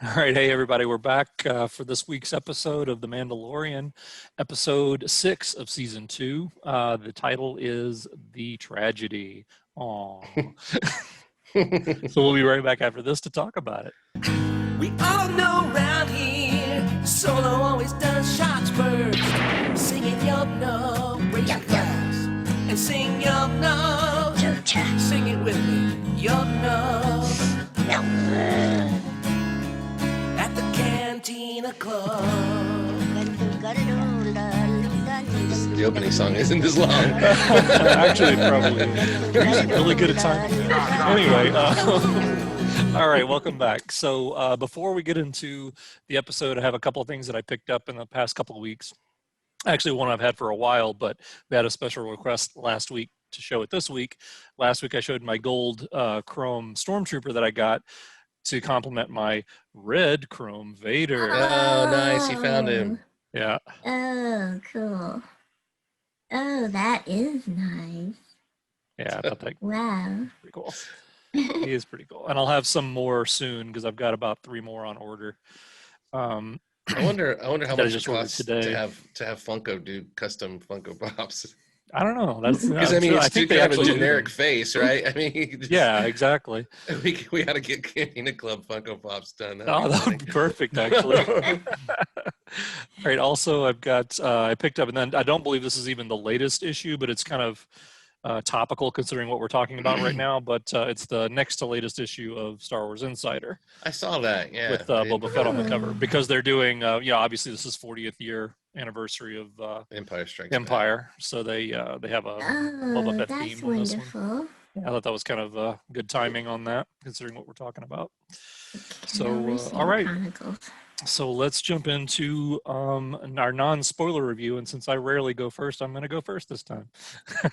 All right, hey everybody, we're back for this week's episode of The Mandalorian, episode 6 of season 2. The title is The Tragedy. Aww. So we'll be right back after this to talk about it. We all know round here, Solo always does shots first. Singing Yup No, raise your glass, and sing Yup No. Sing it with me, Yup No. At the Cantina Club. The opening song isn't this long. Actually, probably. He's really good at timing. Anyway, all right, welcome back. So before we get into the episode, I have a couple of things that I picked up in the past couple of weeks. Actually, one I've had for a while, but we had a special request last week to show it this week. Last week, I showed my gold chrome stormtrooper that I got to complement my red chrome Vader. Oh, nice. You found him. Yeah. Oh, cool. Oh, that is nice. Yeah, I thought that Wow. pretty cool. He is pretty cool. And I'll have some more soon because I've got about 3 more on order. I wonder how That I much it just ordered costs today. to have Funko do custom Funko Pops. I don't know. That's Because I mean, I it's think too they kind of a actually do generic them. face, right? I mean, Yeah, exactly. we got to get Cantina Club Funko Pops done. Oh, that would be perfect, actually. All right. Also, I've got I picked up, and then I don't believe this is even the latest issue, but it's kind of topical considering what we're talking about right now. But it's the next to latest issue of Star Wars Insider I saw that, yeah. with Boba Fett on the cover because they're doing. Obviously, this is 40th year anniversary of Empire Strikes Back. Empire, so they have a Boba Oh, Fett that's theme on this one. wonderful. Yeah, I thought that was kind of good timing on that, considering what we're talking about. So, Cannot all right. Chronicles. So let's jump into our non-spoiler review. And since I rarely go first, I'm going to go first this time.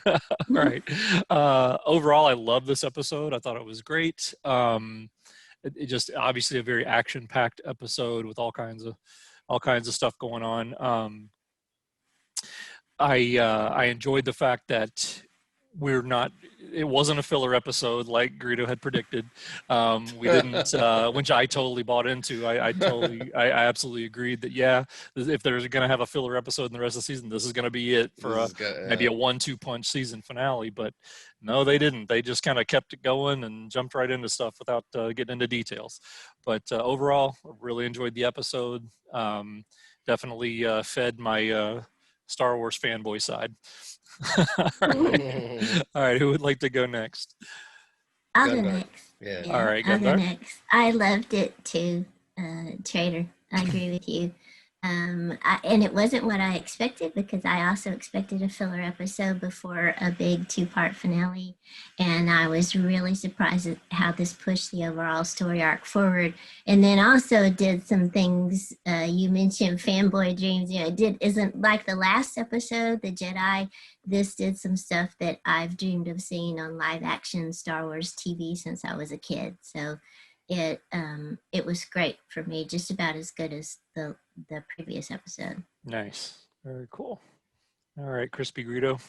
All right. Overall, I love this episode. I thought it was great. It just obviously a very action-packed episode with all kinds of stuff going on. I enjoyed the fact that it wasn't a filler episode like Greedo had predicted. We didn't, which I totally bought into. I absolutely agreed that, yeah, if there's going to have a filler episode in the rest of the season, this is going to be it for maybe a 1-2 punch season finale. But no, they didn't. They just kind of kept it going and jumped right into stuff without getting into details. But overall, I really enjoyed the episode. Definitely fed my Star Wars fanboy side. All right, who would like to go next? I'll go next. Yeah. All right, I'll go Gundar. next. I loved it too, Trader. I agree with you. And it wasn't what I expected because I also expected a filler episode before a big 2-part finale. And I was really surprised at how this pushed the overall story arc forward. And then also did some things, you mentioned fanboy dreams. It isn't like the last episode, The Jedi. This did some stuff that I've dreamed of seeing on live action Star Wars TV since I was a kid. So it was great for me, just about as good as the previous episode. Nice, very cool. All right, Crispy Greedo.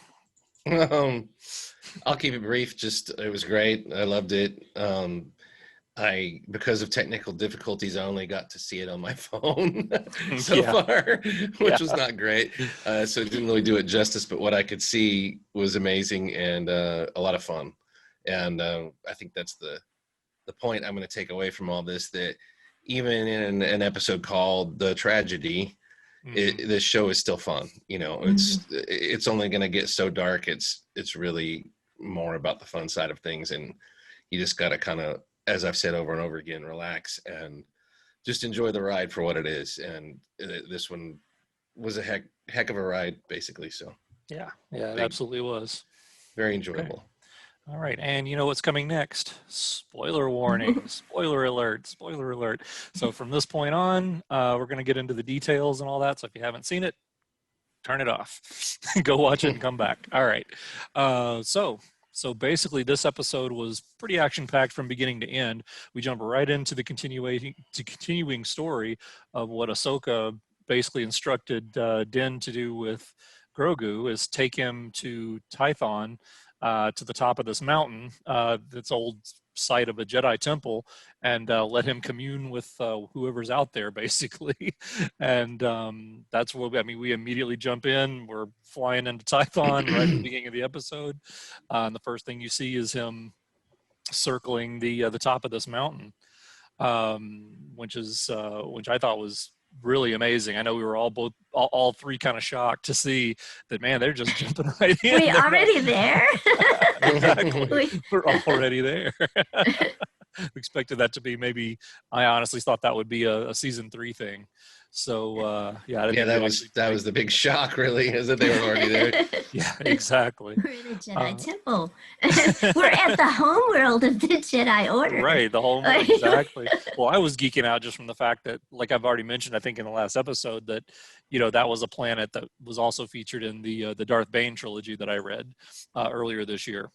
I'll keep it brief. It was great. I loved it. Because of technical difficulties, I only got to see it on my phone far, which was not great. So it didn't really do it justice, but what I could see was amazing and a lot of fun. And I think that's the point I'm going to take away from all this, that even in an episode called The Tragedy, this show is still fun. It's only going to get so dark. It's really more about the fun side of things. And you just got to kind of, as I've said over and over again, relax and just enjoy the ride for what it is. And this one was a heck of a ride, basically. So Yeah, it absolutely was. very enjoyable. Okay. All right, and you know what's coming next? Spoiler warning, spoiler alert, spoiler alert. So from this point on, we're going to get into the details and all that. So if you haven't seen it, turn it off. Go watch it and come back. All right. So basically, this episode was pretty action-packed from beginning to end. We jump right into the continuing story of what Ahsoka basically instructed Din to do with Grogu, is take him to Tython to the top of this mountain, that's old site of a Jedi temple, and let him commune with whoever's out there, basically. And that's what we immediately jump in. We're flying into Tython right at the beginning of the episode, and the first thing you see is him circling the top of this mountain, which I thought was really amazing. I know we were all three kind of shocked to see that, man, they're just jumping right in. We already there? Exactly. We're already there. We expected that to be I honestly thought that would be a season 3 thing. So that was the big shock, really, is that they were already there. Yeah, exactly. We're in a Jedi temple. We're at the homeworld of the Jedi Order. Right, the homeworld, exactly. Well, I was geeking out just from the fact that, like I've already mentioned, I think in the last episode, that that was a planet that was also featured in the Darth Bane trilogy that I read earlier this year.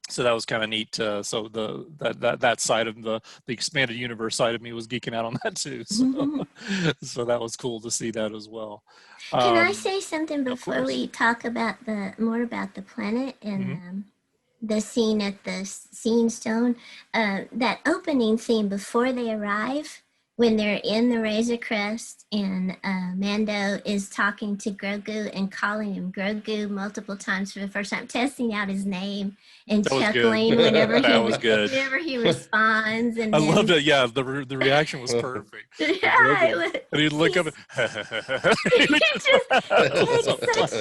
So that was kind of neat. So that side of the expanded universe side of me was geeking out on that too. So, so that was cool to see that as well. Can I say something before we talk about more about the planet and the scene at the Scene Stone? That opening scene before they arrive, when they're in the Razor Crest and Mando is talking to Grogu and calling him Grogu multiple times for the first time, testing out his name and chuckling whenever he responds. And I loved it. Yeah, the reaction was perfect. Yeah, and he'd look up and he just takes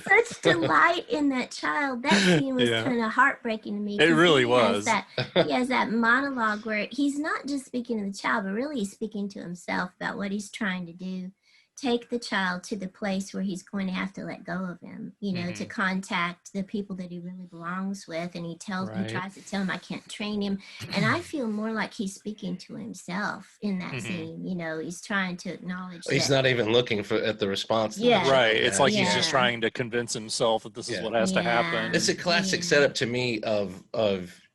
such delight in that child. That scene was kind of heartbreaking to me. It really was. He has that monologue where he's not just speaking to the child, but really he's speaking to himself about what he's trying to do. Take the child to the place where he's going to have to let go of him, to contact the people that he really belongs with. And he tries to tell him, I can't train him. And I feel more like he's speaking to himself in that scene. He's trying to acknowledge he's not even looking at the response. Right. It's like he's just trying to convince himself that this is what has to happen. It's a classic setup to me of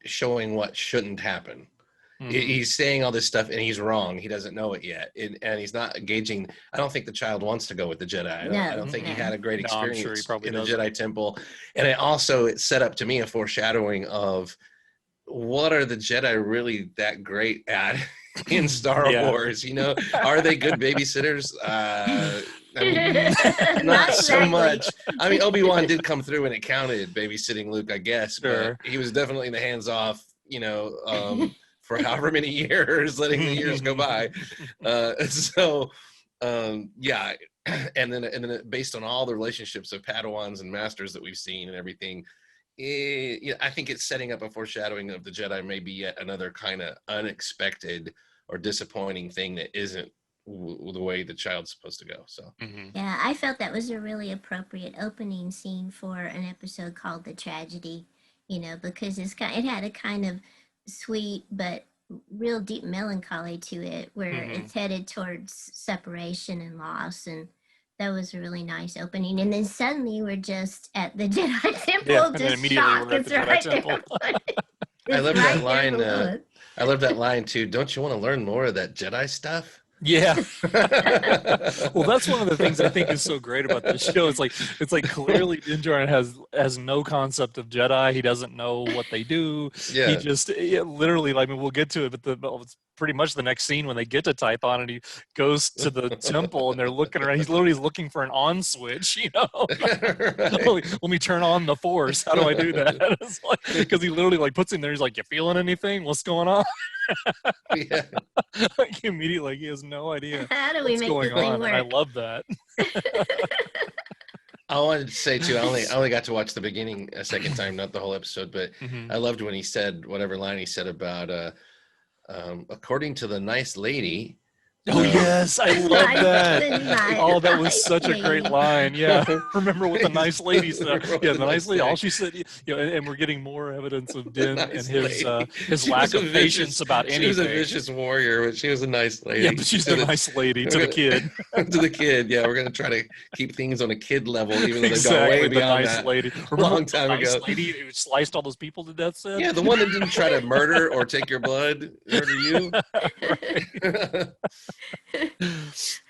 showing what shouldn't happen. He's saying all this stuff and he's wrong. He doesn't know it yet. And he's not engaging. I don't think the child wants to go with the Jedi. I don't think he had a great experience in the Jedi Temple. And it's set up to me a foreshadowing of what are the Jedi really that great at in Star Wars? Are they good babysitters? Not so much. I mean, Obi-Wan did come through and it counted babysitting Luke, I guess. But he was definitely in the hands off, for however many years, letting the years go by. And then based on all the relationships of Padawans and masters that we've seen and everything, I think it's setting up a foreshadowing of the Jedi maybe yet another kind of unexpected or disappointing thing that isn't the way the child's supposed to go. So yeah, I felt that was a really appropriate opening scene for an episode called The Tragedy, because it had a kind of sweet but real deep melancholy to it, where it's headed towards separation and loss, and that was a really nice opening. And then suddenly we're just at the Jedi Temple, just shocked. It's right there. I love that line. I love that line too. Don't you want to learn more of that Jedi stuff? Yeah. Well, that's one of the things I think is so great about this show. It's like clearly Din Djarin has no concept of Jedi. He doesn't know what they do. Yeah. He just literally, we'll get to it, but it's pretty much the next scene when they get to Tython and he goes to the temple and they're looking around. He's literally looking for an on switch, Right. Let me turn on the Force. How do I do that? It's because he literally puts him there. He's like, you feeling anything? What's going on? Yeah. Immediately, he has no idea what's going on. And I love that. I wanted to say too, I only got to watch the beginning a second time, not the whole episode, but I loved when he said whatever line he said about according to the nice lady. Oh yes, I love that. Oh, that was such a great line. Yeah, remember what the nice lady said? Yeah, the nice lady. All she said, and we're getting more evidence of Din and his lack of patience about anything. She was a vicious warrior, but she was a nice lady. Yeah, but she's the nice lady to the kid. To the kid, yeah. We're gonna try to keep things on a kid level, even though they've gone exactly, way beyond nice that. lady. A long time ago. Nice lady who sliced all those people to death. Said. Yeah, the one that didn't try to murder or take your blood, murder you.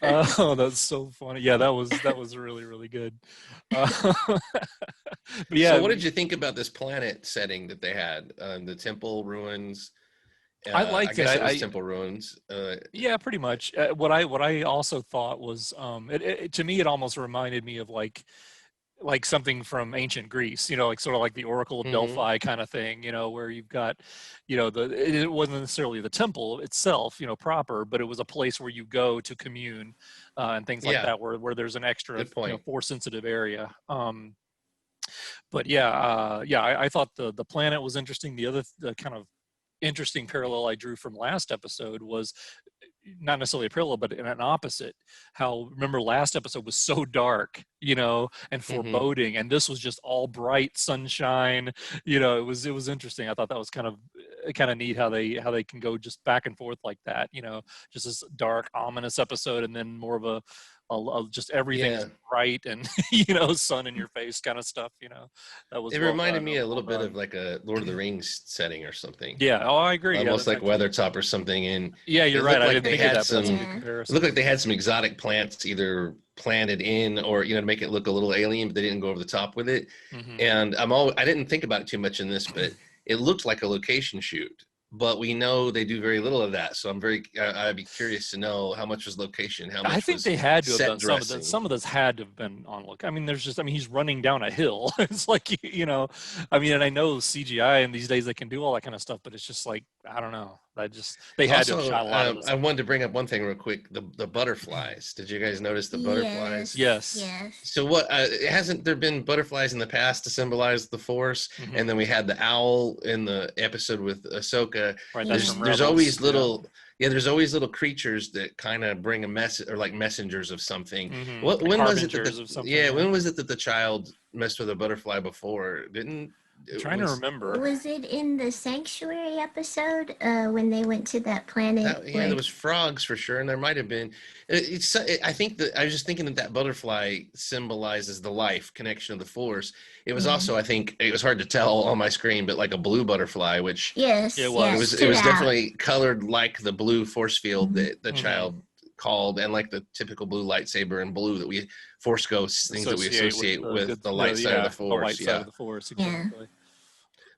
Oh, that's so funny. Yeah, that was really, really good. But yeah, So what did you think about this planet setting that they had? The temple ruins. I I liked it. guess it was I temple ruins. Yeah, pretty much. What I also thought was, to me, it almost reminded me of like something from ancient Greece, like sort of like the Oracle of Mhm. Delphi kind of thing, where you've got, it wasn't necessarily the temple itself, proper, but it was a place where you go to commune, and things like Yeah, that, where there's an extra, good point. force sensitive area. But yeah, I thought the planet was interesting. The kind of interesting parallel I drew from last episode was not necessarily a parallel, but an opposite. How, remember, last episode was so dark, and Mhm. foreboding, and this was just all bright sunshine. It was interesting. I thought that was kind of neat how they can go just back and forth like that. Just this dark, ominous episode, and then more of just everything's Yeah. bright and sun in your face kind of stuff. That was It well reminded done. That me a was little well bit of done. like a Lord of the Rings setting or something. Yeah. Oh, I agree. Yeah, Almost that's like actually. Weathertop or something. And Yeah, you're it right. looked I like didn't they think of had that, but that's a some good Yeah. it comparison. looked like they had some exotic plants either planted in or to make it look a little alien, but they didn't go over the top with it. Hmm. And I didn't think about it too much in this, but it looked like a location shoot. But we know they do very little of that, so I'd be curious to know how much was location, how I much think was they had to have set done some of that. dressing. Some of those had to have been on look. I mean, he's running down a hill. It's like, I mean, and I know CGI and these days they can do all that kind of stuff, but it's just like, I don't know. They had to have Also, shot a lot of this I on. wanted to bring up one thing real quick: the butterflies. Did you guys notice the butterflies? Yes. Yes. Yes. So what hasn't there been butterflies in the past to symbolize the Force? Hmm. And then we had the owl in the episode with Ahsoka. Right. That's There's from Mhm. there's Rebels. always little there's always little creatures that kind of bring a message or like messengers of something. What Like when was it that harbingers of something. Yeah. when was it that the child messed with a butterfly before? Didn't I'm it trying to was remember. Was it in the sanctuary episode when they went to that planet that, yeah, there where? was frogs for sure, and there might have been. I think that I was just thinking that butterfly symbolizes the life connection of the Force. It was Yeah. also, I think, it was hard to tell on my screen, but like a blue butterfly, which Yeah, it Yes. Yeah. It was. it stood was out. definitely colored like the blue force field Mhm. that the Hmm. child called, and like the typical blue lightsaber and blue that we Force ghosts things that we Associate with associate the good, with the light side of the the light Force. side Yeah. of the Force. Yeah. Exactly.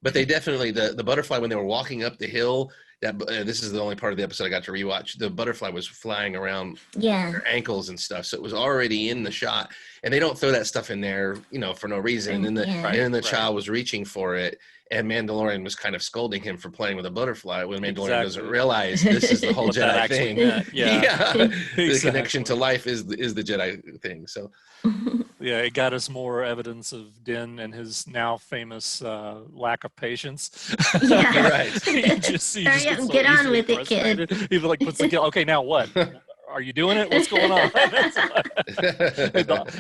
But they definitely the butterfly when they were walking up the hill. That this is the only part of the episode I got to rewatch. The butterfly was flying around Yeah. their ankles and stuff, so it was already in the shot. And they don't throw that stuff in there, for no reason. And then Yeah. Right. the Right. child was reaching for it, and Mandalorian was kind of scolding him for playing with a butterfly when Mandalorian doesn't Exactly. realize this is the whole What that Jedi actually thing. meant. Yeah. Yeah, the connection to Exactly. life is the Jedi thing. So Yeah, it got us more evidence of Din and his now famous lack of patience. Yeah. right. he Hurry just up gets and so get on easily with it, kid. frustrated. He like puts the kill. Okay, now what? Are you doing it? What's going on?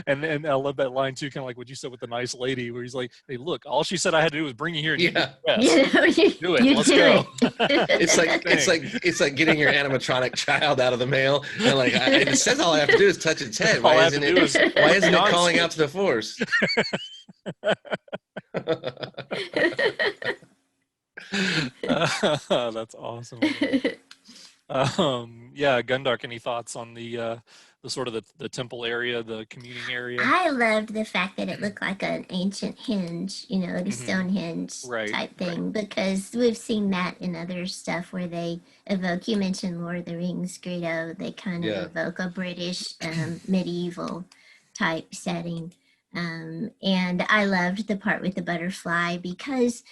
And I love that line too, kind of like what you said with the nice lady, where he's like, "Hey, look, all she said I had to do was bring you here and you did Yeah. your best. You Do it. you Let's do go." it. It's like getting your animatronic child out of the mail, and like it says all I have to do is touch its head. All Why I have to isn't do it? is Why isn't it on calling switch. out to the Force? That's awesome. Yeah, Gundark, any thoughts on the sort of the temple area, the communing area? I loved the fact that it looked like an ancient henge, like a Mhm. Stonehenge Right, type thing, because we've seen that in other stuff where they evoke, you mentioned Lord of the Rings, Greedo, they kind of Yeah. evoke a British medieval type setting. And I loved the part with the butterfly because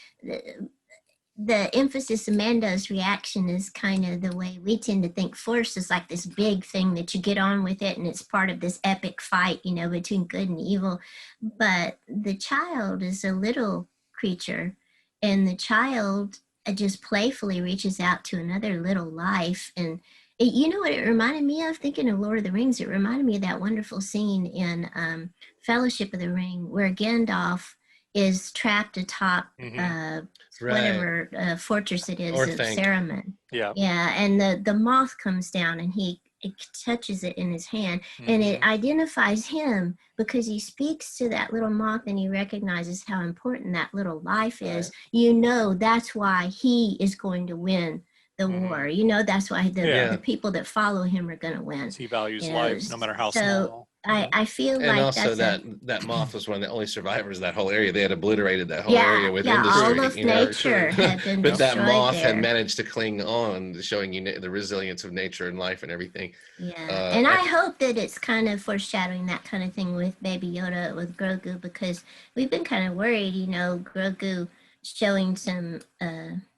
the emphasis of Mando's reaction is kind of the way we tend to think Force is like this big thing that you get on with it and it's part of this epic fight, between good and evil. But the child is a little creature, and the child just playfully reaches out to another little life. And you know what it reminded me of? Thinking of Lord of the Rings, it reminded me of that wonderful scene in Fellowship of the Ring where Gandalf is trapped atop Mhm. Right. whatever fortress it is of Orthanc. Saruman. Yeah. Yeah, and the moth comes down and it touches it in his hand, and it Mhm. identifies him because he speaks to that little moth and he recognizes how important that little life is. Right. That's why he is going to win the war. You know, that's why Yeah. the people that follow him are going to win. He values You know, life, no matter how so small. I feel And like also that's that Moth was one of the only survivors of that whole area. They had obliterated that whole yeah, area with yeah, industry. all of you know? nature had been But that destroyed Moth there. had managed to cling on, showing you the resilience of nature and life and everything. Yeah, and I hope that it's kind of foreshadowing that kind of thing with Baby Yoda, with Grogu, because we've been kind of worried, you know, Grogu showing some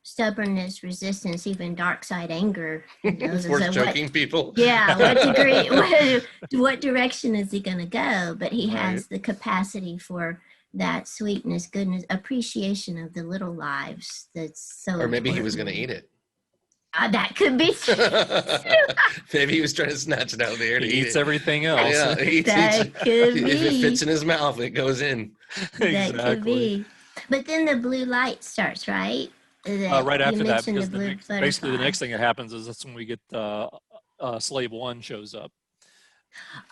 stubbornness, resistance, even dark side anger. You know, Force choking people. Yeah, what degree, what direction is he going to go? But he Right. has the capacity for that sweetness, goodness, appreciation of the little lives. That's so. Or maybe he was going important. to eat it. That could be true. Maybe he was trying to snatch it out of the air to He eat eats it. everything else. Yeah, he eats, That could if it be. fits in his mouth, it goes in. That could be. But then the blue light starts, right? Right after that, because basically the next thing that happens is that's when we get Slave One shows up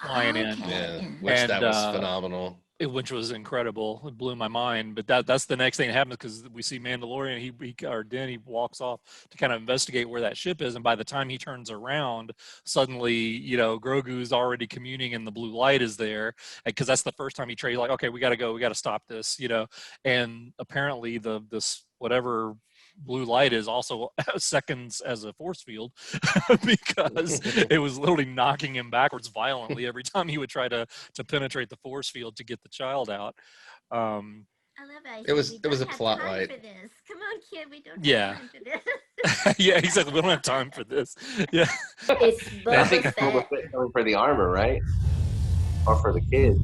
flying in, Yeah, which that was phenomenal. Which was incredible. It blew my mind. But that's the next thing that happens, because we see Mandalorian. He walks off to kind of investigate where that ship is, and by the time he turns around, suddenly, you know, Grogu's already communing, and the blue light is there, because that's the first time he trades. Like, okay, we got to go. We got to stop this, you know. And apparently, this whatever blue light is also seconds as a force field, because it was literally knocking him backwards violently every time he would try to penetrate the force field to get the child out. I love how it was a plot light. for this. Come on, kid, we don't Yeah. have time for this. Yeah, exactly. We don't have time for this. Yeah. It's I think Boba Boba Fett. Fett going for the armor, right? Or for the kids.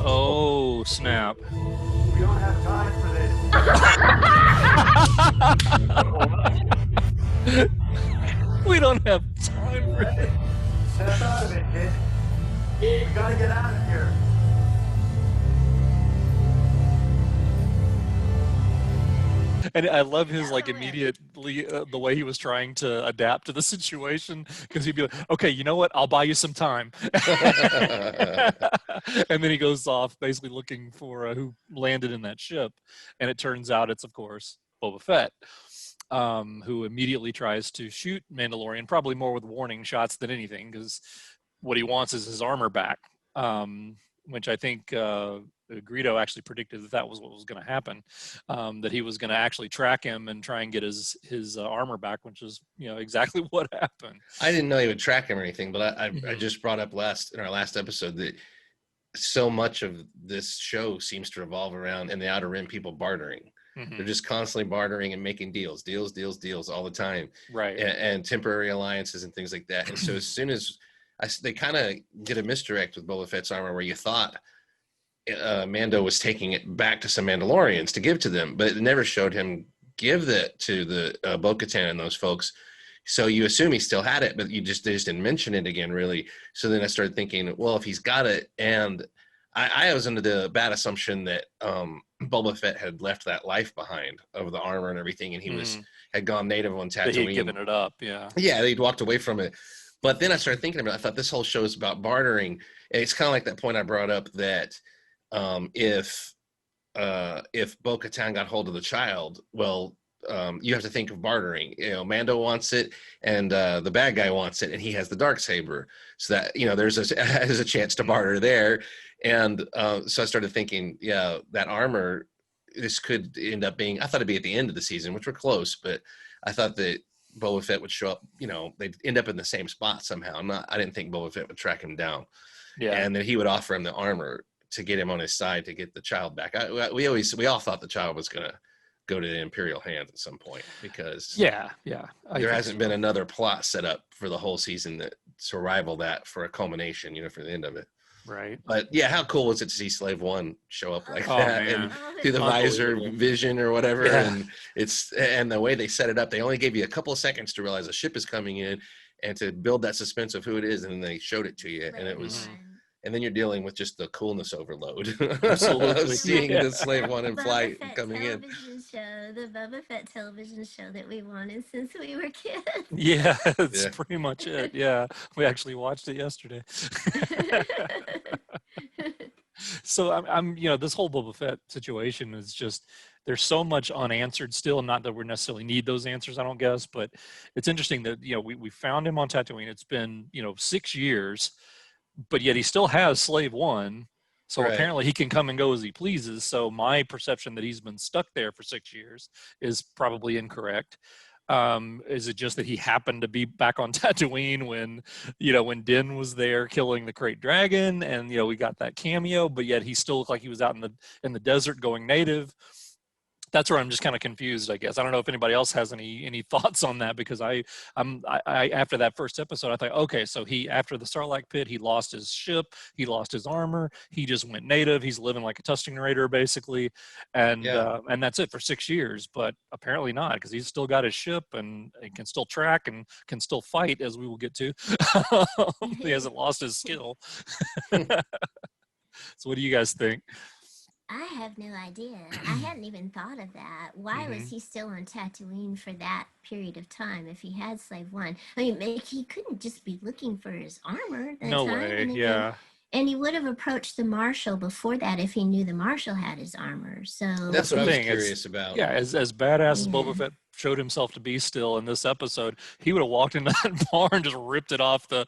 Oh, snap. We don't have time for this. We don't have time for this. Step out of it, kid. We gotta get out of here. And I love his immediately the way he was trying to adapt to the situation, because he'd be like, okay, you know what? I'll buy you some time. And then he goes off basically looking for who landed in that ship. And it turns out it's, of course, Boba Fett, who immediately tries to shoot Mandalorian, probably more with warning shots than anything, because what he wants is his armor back, which I think Greedo actually predicted that was what was going to happen, that he was going to actually track him and try and get his armor back, which is, you know, exactly what happened. I didn't know he would track him or anything, but I just brought up in our last episode that so much of this show seems to revolve around, in the Outer Rim, people bartering. They're just constantly bartering and making deals all the time, right? And temporary alliances and things like that. And so as soon as they kind of did a misdirect with Boba Fett's armor, where you thought Mando was taking it back to some Mandalorians to give to them, but it never showed him give that to the Bo-Katan and those folks. So you assume he still had it, but they just didn't mention it again, really. So then I started thinking, well, if he's got it, and I was under the bad assumption that Boba Fett had left that life behind of the armor and everything, and he had gone native on Tatooine. He'd given it up, yeah. Yeah, they'd walked away from it. But then I started thinking about it. I thought this whole show is about bartering. And it's kind of like that point I brought up that if Bo-Katan got hold of the child, well, you have to think of bartering. You know, Mando wants it, and the bad guy wants it, and he has the Darksaber. So that, you know, there's a chance to barter there. And so I started thinking, yeah, that armor, this could end up being, I thought it'd be at the end of the season, which we're close, but I thought that Boba Fett would show up, you know, they'd end up in the same spot somehow. I didn't think Boba Fett would track him down. Yeah. And then he would offer him the armor to get him on his side to get the child back. We all thought the child was going to go to the Imperial hands at some point, because there hasn't been another plot set up for the whole season to rival that for a culmination, you know, for the end of it. Right. But yeah, how cool was it to see Slave One show up like that, and through the visor vision or whatever? Yeah. And the way they set it up, they only gave you a couple of seconds to realize a ship is coming in and to build that suspense of who it is, and then they showed it to you, and it was, and then you're dealing with just the coolness overload of seeing the Slave One in flight coming in. The Boba Fett television show that we wanted since we were kids. Yeah, that's pretty much it. Yeah, we actually watched it yesterday. So I'm, this whole Boba Fett situation is just, there's so much unanswered still. Not that we necessarily need those answers, I don't guess, but it's interesting that, we found him on Tatooine. It's been, 6 years, but yet he still has Slave One. So Right. apparently he can come and go as he pleases. So my perception that he's been stuck there for 6 years is probably incorrect. Is it just that he happened to be back on Tatooine when Din was there killing the Krayt Dragon, and we got that cameo, but yet he still looked like he was out in the desert going native? That's where I'm just kind of confused, I guess. I don't know if anybody else has any thoughts on that, because I after that first episode, I thought, okay, so after the Sarlacc pit, he lost his ship, he lost his armor, he just went native, he's living like a Tusken Raider basically, and that's it for 6 years. But apparently not, because he's still got his ship and can still track and can still fight, as we will get to. He hasn't lost his skill. So what do you guys think? I have no idea. I hadn't even thought of that. Why was he still on Tatooine for that period of time if he had Slave One? I mean, he couldn't just be looking for his armor that No time. way, And yeah. And he would have approached the Marshal before that if he knew the Marshal had his armor. So That's what I the was thing. curious about. Yeah, as badass as Boba Fett showed himself to be still in this episode, he would have walked into that bar and just ripped it off the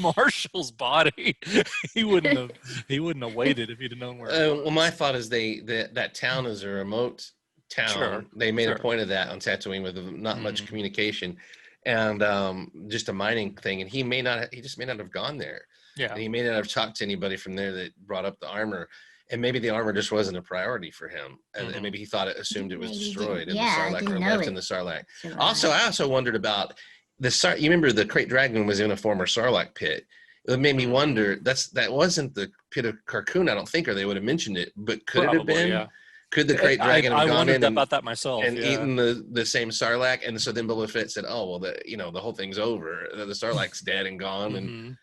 Marshal's body. He wouldn't have waited if he'd have known where it was. Well, my thought is that town is a remote town. Sure, They made sure. a point of that on Tatooine with not much communication, and just a mining thing. And he just may not have gone there. Yeah. And he may not have talked to anybody from there that brought up the armor. And maybe the armor just wasn't a priority for him. And maybe he assumed it was Maybe he destroyed didn't- in the yeah, Sarlacc, didn't or know left it. in the Sarlacc. Sure. Also, I also wondered about you remember the Krayt Dragon was in a former Sarlacc pit. It made me wonder, that wasn't the pit of Carcoon, I don't think, or they would have mentioned it, but could it have been? Yeah. Could the Krayt Dragon have I gone wondered in about that myself. and Yeah. eaten the same Sarlacc? And so then Boba Fett said, oh, well, the whole thing's over. The Sarlacc's dead and gone. And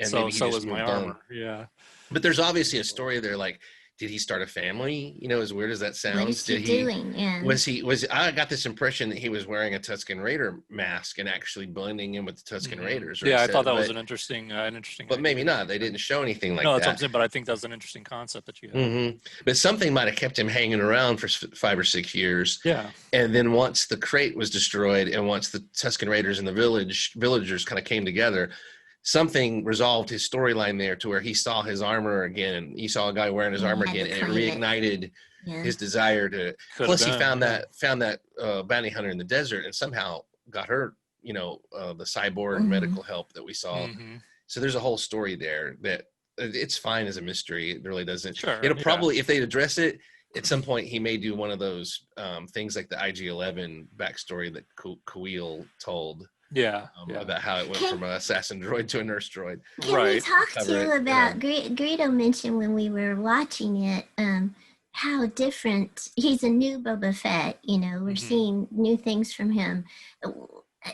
so maybe he just is my moved on. armor. Yeah. But there's obviously a story there, like, did he start a family? As weird as that sounds. What is he doing? Yeah. I got this impression that he was wearing a Tusken Raider mask and actually blending in with the Tusken Raiders. Yeah, I thought that was an interesting But idea. maybe not. They didn't show anything like no, that. that's what I'm saying, but I think that's an interesting concept that you have. But something might have kept him hanging around for 5 or 6 years. Yeah. And then once the crate was destroyed and once the Tusken Raiders and the villagers kind of came together, something resolved his storyline there to where he saw his armor again. He saw a guy wearing his armor had again, to and it claim it. reignited Yeah. his desire to. Could Plus, have he been, found that bounty hunter in the desert and somehow got her, the cyborg Mhm. medical help that we saw. Mhm. So there's a whole story there that it's fine as a mystery. It really doesn't. Sure, It'll yeah. probably, if they address it at some point, he may do one of those things like the IG-11 backstory that Kuil told. Yeah. About how it went from an assassin droid to a nurse droid. Can we Right. talk Cover too it, about Greedo mentioned when we were watching it how different he's a new Boba Fett. We're seeing new things from him.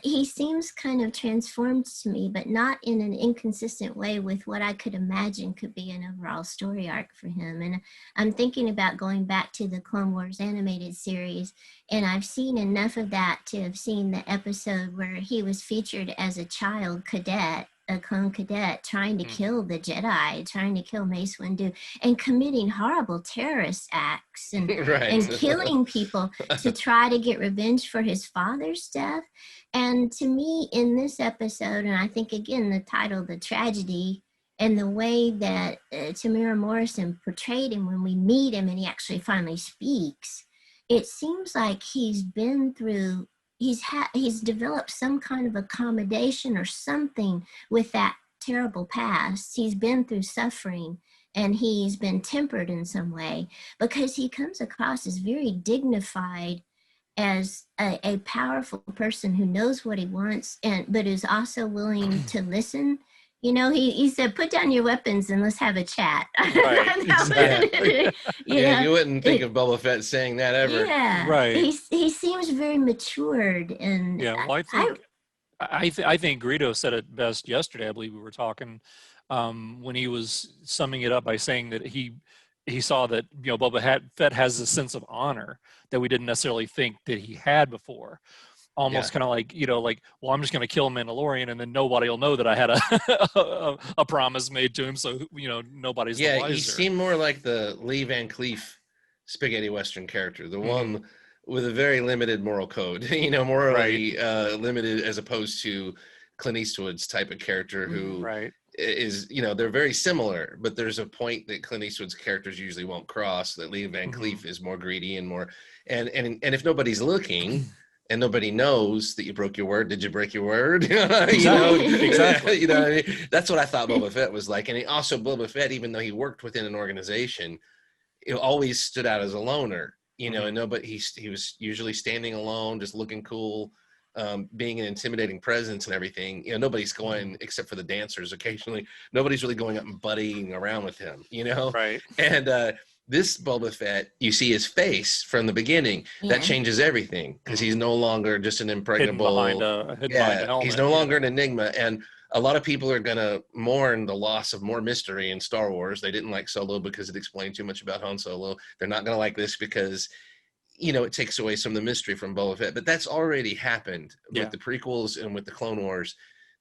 He seems kind of transformed to me, but not in an inconsistent way with what I could imagine could be an overall story arc for him. And I'm thinking about going back to the Clone Wars animated series, and I've seen enough of that to have seen the episode where he was featured as a child cadet, a clone cadet, trying to kill the Jedi, trying to kill Mace Windu, and committing horrible terrorist acts and Right. and killing people to try to get revenge for his father's death. And to me, in this episode, and I think again the title, The Tragedy, and the way that Tamara Morrison portrayed him when we meet him and he actually finally speaks, it seems like he's been through, he's developed some kind of accommodation or something with that terrible past. He's been through suffering and he's been tempered in some way, because he comes across as very dignified, as a powerful person who knows what he wants, but is also willing to listen. He said, "Put down your weapons and let's have a chat." Right, exactly. You wouldn't think of Boba Fett saying that ever. Yeah, Right. He seems very matured, and Yeah, well, I think Greedo said it best yesterday. I believe we were talking when he was summing it up by saying that he saw that Boba Fett has a sense of honor that we didn't necessarily think that he had before. almost kind of like, like, well, I'm just going to kill Mandalorian, and then nobody will know that I had a promise made to him. So, nobody's the wiser. He seemed more like the Lee Van Cleef spaghetti Western character, the one with a very limited moral code, morally limited, as opposed to Clint Eastwood's type of character who is, they're very similar, but there's a point that Clint Eastwood's characters usually won't cross, that Lee Van Cleef is more greedy and more, and if nobody's looking and nobody knows that you broke your word, did you break your word? Exactly. What I mean? That's what I thought Boba Fett was like. And also Boba Fett, even though he worked within an organization, it always stood out as a loner, and nobody, he was usually standing alone, just looking cool, being an intimidating presence and everything. Nobody's going, except for the dancers occasionally, nobody's really going up and buddying around with him, Right. And this Boba Fett, you see his face from the beginning. That changes everything, because he's no longer just an impregnable. Hidden behind a helmet, he's no longer an enigma. And a lot of people are going to mourn the loss of more mystery in Star Wars. They didn't like Solo because it explained too much about Han Solo. They're not going to like this because, it takes away some of the mystery from Boba Fett. But that's already happened with the prequels and with the Clone Wars.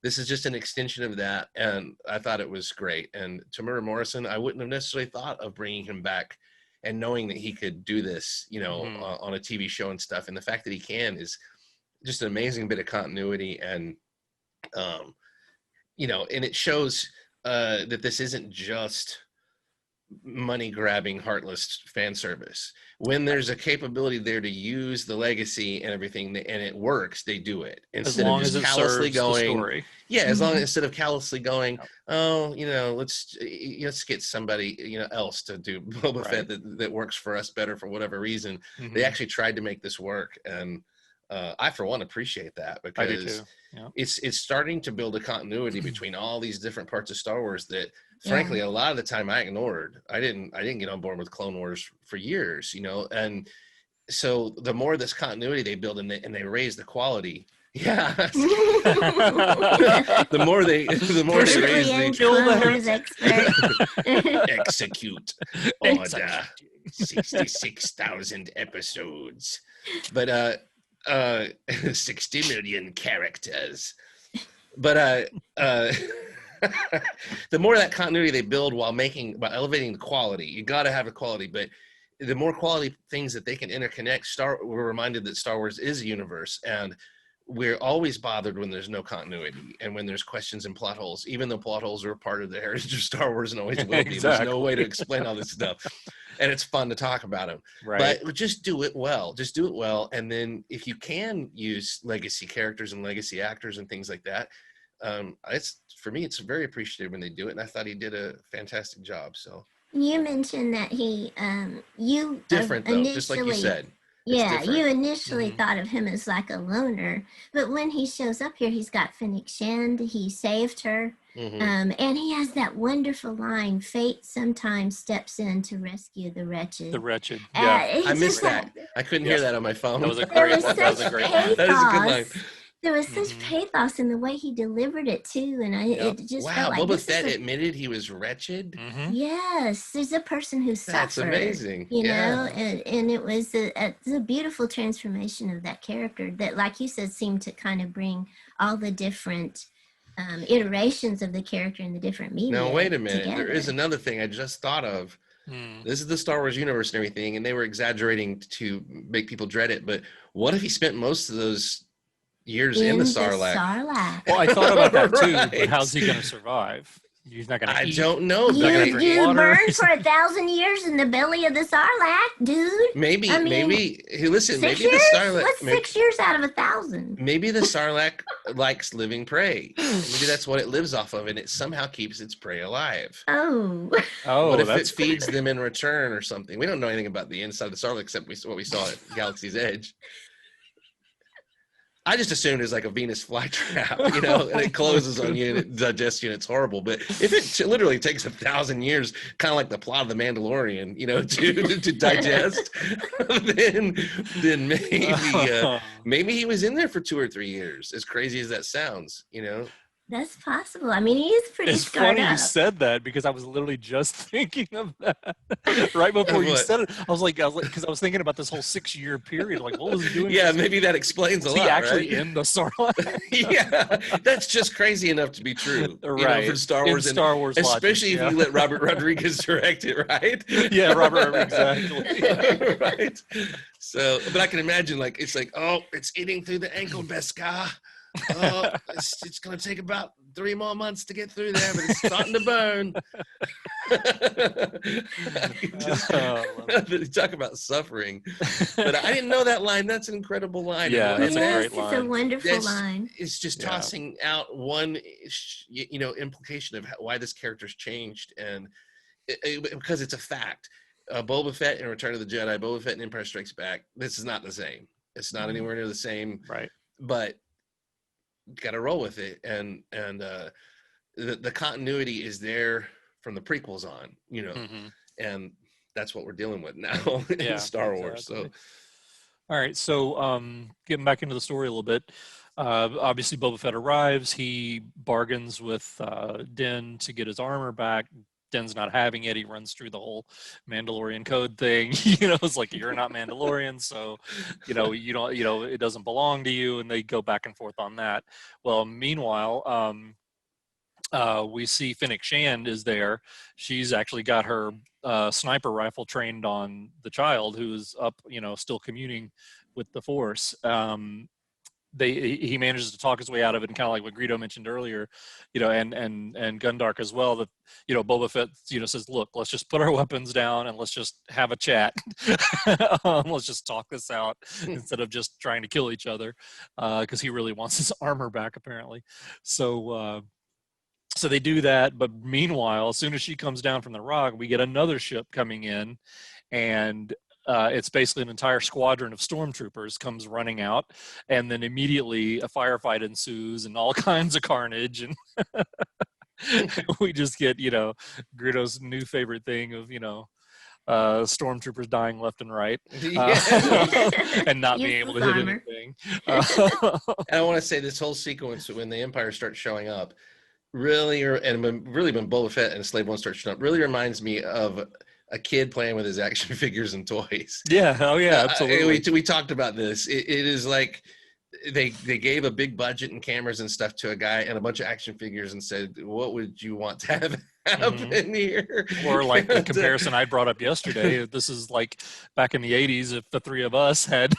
This is just an extension of that, and I thought it was great. And Tamura Morrison, I wouldn't have necessarily thought of bringing him back, and knowing that he could do this, on a TV show and stuff. And the fact that he can is just an amazing bit of continuity. And, and it shows that this isn't just money-grabbing, heartless fan service. When there's a capability there to use the legacy and everything, and it works, they do it. Instead of just callously going, as long as instead of callously going, let's get somebody else to do Boba Fett that works for us better for whatever reason. They actually tried to make this work, and I, for one, appreciate that, because I do too. Yeah. It's starting to build a continuity between all these different parts of Star Wars that, frankly, a lot of the time I ignored. I didn't get on board with Clone Wars for years, and so the more this continuity they build and they raise the quality. Yeah. the more they raise the kill the execute order 66,000 episodes. But 60 million characters. But the more of that continuity they build while elevating the quality, you got to have a quality, but the more quality things that they can interconnect. We're reminded that Star Wars is a universe, and we're always bothered when there's no continuity and when there's questions and plot holes, even though plot holes are a part of the heritage of Star Wars and always will be. Exactly. There's no way to explain all this stuff. And it's fun to talk about them. Right. But just do it well. Just do it well. And then if you can use legacy characters and legacy actors and things like that, for me, it's very appreciative when they do it. And I thought he did a fantastic job. So you mentioned that he, different though, just like you said. Yeah, you initially thought of him as like a loner, but when he shows up here, he's got Fennec Shand, he saved her, and he has that wonderful line, "Fate sometimes steps in to rescue the wretched." The wretched, yeah. I missed that. I couldn't hear that on my phone. That was a great line. That is a good line. There was such pathos in the way he delivered it too, and it just felt like Boba Fett admitted he was wretched. Yes, there's a person who suffered. That's amazing. You know, and it was a beautiful transformation of that character that, like you said, seemed to kind of bring all the different iterations of the character in the different media. Now wait a minute, together. There is another thing I just thought of. This is the Star Wars universe and everything, and they were exaggerating to make people dread it. But what if he spent most of those years in the Sarlacc? Well, I thought about that too. But how's he going to survive? He's not going to. I don't know. You burn for 1,000 years in the belly of the Sarlacc, dude. Maybe. Listen. Maybe years? The Sarlacc. What's 6 years out of 1,000? Maybe the Sarlacc likes living prey. Maybe that's what it lives off of, and it somehow keeps its prey alive. Oh. What if it feeds them in return or something? We don't know anything about the inside of the Sarlacc except what we saw at Galaxy's Edge. I just assumed it was like a Venus flytrap, and it closes on you and it digests you and it's horrible. But if it literally takes 1,000 years, kind of like the plot of The Mandalorian, to digest, then maybe he was in there for 2 or 3 years, as crazy as that sounds, That's possible. I mean, he is pretty It's scarred funny you up. said that because I was literally just thinking of that right before you What? said it. I was like, because I was thinking about this whole 6-year period. Like, what was he doing? Yeah, maybe that explains a Was lot, he actually right? in the storyline? Yeah, that's just crazy enough to be true, Right. for Star In Wars, and Star Wars logic, especially if yeah. you let Robert Rodriguez direct it, right? Yeah, Robert, exactly. Right. So, but I can imagine, like, it's like, oh, it's eating through the ankle, Beskar. Oh, it's going to take about 3 more months to get through there, but it's starting to burn. Talk about suffering. But I didn't know that line. That's an incredible line. Yeah, And that's a Yes, great it's line. a wonderful line. It's just Yeah. tossing out one, implication of why this character's changed, and because it's a fact. Boba Fett in Return of the Jedi, Boba Fett in Empire Strikes Back. This is not the same. It's not anywhere near the same. Right. But got to roll with it, and the continuity is there from the prequels on, Mhm. and that's what we're dealing with now in Star Wars. So, exactly. All right, so getting back into the story a little bit. Obviously, Boba Fett arrives. He bargains with Din to get his armor back. Din's not having it. He runs through the whole Mandalorian code thing. It's like, you're not Mandalorian, so you don't. It doesn't belong to you. And they go back and forth on that. Well, meanwhile, we see Fennec Shand is there. She's actually got her sniper rifle trained on the child, who is up, still communing with the Force. He manages to talk his way out of it, and kind of like what Greedo mentioned earlier, and Gundark as well, that Boba Fett says, look, let's just put our weapons down and let's just have a chat. Let's just talk this out instead of just trying to kill each other, because he really wants his armor back, apparently. So they do that, but meanwhile, as soon as she comes down from the rock, we get another ship coming in, and it's basically an entire squadron of stormtroopers comes running out, and then immediately a firefight ensues and all kinds of carnage, and we just get Greedo's new favorite thing of stormtroopers dying left and right, and not being able to hit anything. and I want to say this whole sequence when the Empire starts showing up, really when Boba Fett and Slave One start showing up, really reminds me of a kid playing with his action figures and toys. Yeah. Oh yeah, absolutely. We talked about this. It is like they gave a big budget and cameras and stuff to a guy and a bunch of action figures and said, what would you want to have happen here? Or like the comparison I brought up yesterday, this is like back in the 80s, if the three of us had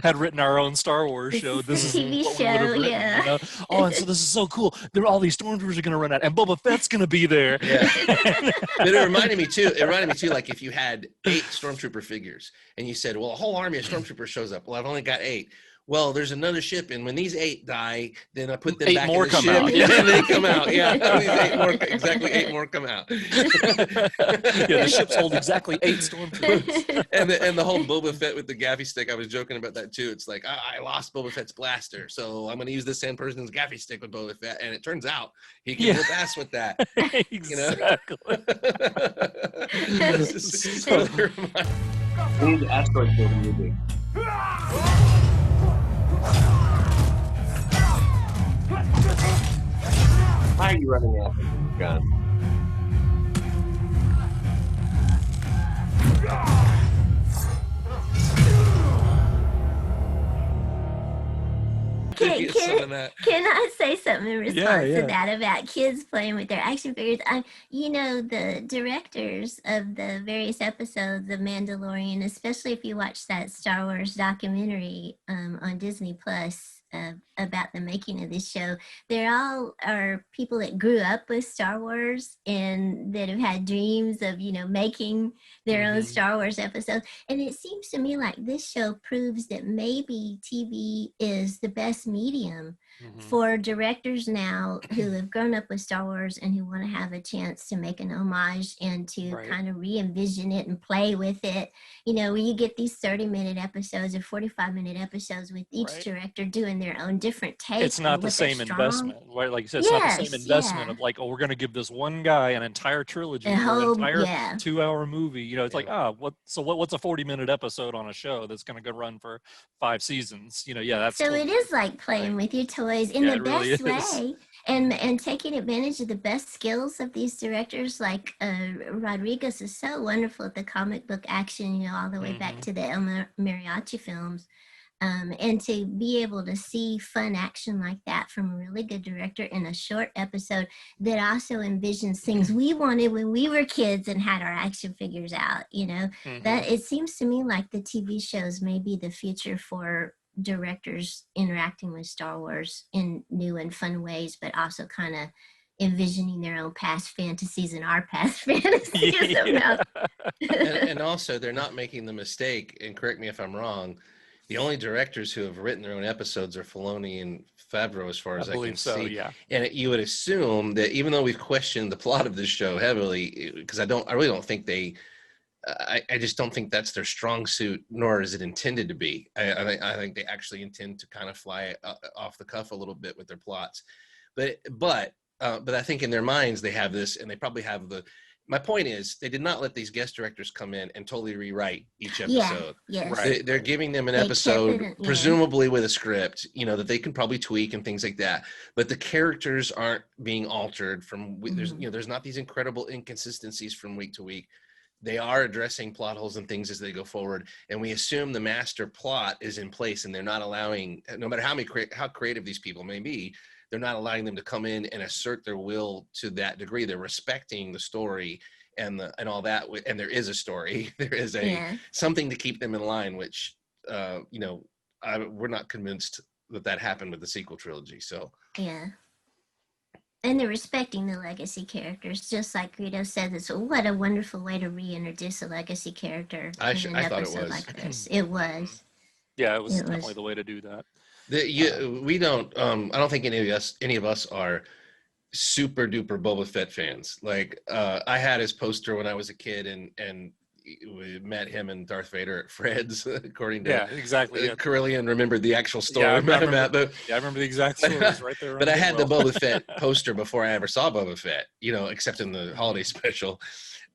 had written our own Star Wars show, this is TV what we would have written, yeah. Oh, and so this is so cool. All these stormtroopers are going to run out, and Boba Fett's going to be there. Yeah. But it reminded me too, like if you had 8 stormtrooper figures and you said, well, a whole army of stormtroopers shows up. Well, I've only got 8. Well, there's another ship, and when these 8 die, then I put them 8 back more in the come ship, out. and they come out. Yeah, these 8 more, exactly 8 more come out. Yeah, the ships hold exactly 8 stormtroopers. and the whole Boba Fett with the gaffy stick, I was joking about that too. It's like, I lost Boba Fett's blaster, so I'm going to use this same person's gaffy stick with Boba Fett, and it turns out he can whip ass with that. Exactly. We need asteroid field music. Why are you running after the gun? Can I say something in response Yeah. to that about kids playing with their action figures? The directors of the various episodes of Mandalorian, especially if you watch that Star Wars documentary on Disney Plus about the making of this show, they're all are people that grew up with Star Wars and that have had dreams of, making their own Star Wars episodes. And it seems to me like this show proves that maybe TV is the best medium for directors now who have grown up with Star Wars and who want to have a chance to make an homage and to kind of re-envision it and play with it. Where you get these 30-minute episodes or 45-minute episodes with each director doing and their own different take. It's not and the what they're same strong. investment, right? Like you said, it's not the same Yes, investment yeah. of like, oh, we're going to give this one guy an entire trilogy A or an whole, entire yeah. 2-hour movie. You know, it's like, Yeah. what's a 40-minute episode on a show that's going to go run for 5 seasons? You know, yeah, that's So totally it is like different, playing right? with your toys in Yeah, the it really best is. way, and taking advantage of the best skills of these directors. Like Rodriguez is so wonderful at the comic book action, you know, all the way back Mhm. to the El Mariachi films. And to be able to see fun action like that from a really good director in a short episode that also envisions things we wanted when we were kids and had our action figures out, you know, that Mhm. it seems to me like the TV shows may be the future for directors interacting with Star Wars in new and fun ways, but also kind of envisioning their own past fantasies and our past fantasies. Yeah. And also, they're not making the mistake, and correct me if I'm wrong, the only directors who have written their own episodes are Filoni and Favreau, as far I as I can believe so, see. yeah. And you would assume that even though we've questioned the plot of this show heavily, because I really don't think I just don't think that's their strong suit, nor is it intended to be. I think they actually intend to kind of fly off the cuff a little bit with their plots, but I think in their minds they have this, and they probably have the. My point is, they did not let these guest directors come in and totally rewrite each Yeah, episode. yes. Right. They're giving them an They kept episode, it in- yeah. presumably with a script, you know, that they can probably tweak and things like that. But the characters aren't being altered from. There's Mhm. you know, there's not these incredible inconsistencies from week to week. They are addressing plot holes and things as they go forward, and we assume the master plot is in place, and they're not allowing, no matter how creative these people may be, they're not allowing them to come in and assert their will to that degree. They're respecting the story and all that, and there is a story. There is Yeah. something to keep them in line, which you know, we're not convinced that happened with the sequel trilogy. So Yeah. And they're respecting the legacy characters, just like Greedo said. It's what a wonderful way to reintroduce a legacy character in an I thought it episode was. like this. It was. Yeah, it was It definitely was. the way to do that. We don't. I don't think any of us are super duper Boba Fett fans. Like I had his poster when I was a kid, and we met him and Darth Vader at Fred's, according to Yeah, exactly. Yeah. Carillion remembered the actual story Yeah, I about him remember- at. Yeah, I remember the exact story. It was right there. But on I had the Goodwill. Boba Fett poster before I ever saw Boba Fett, you know, except in the holiday special.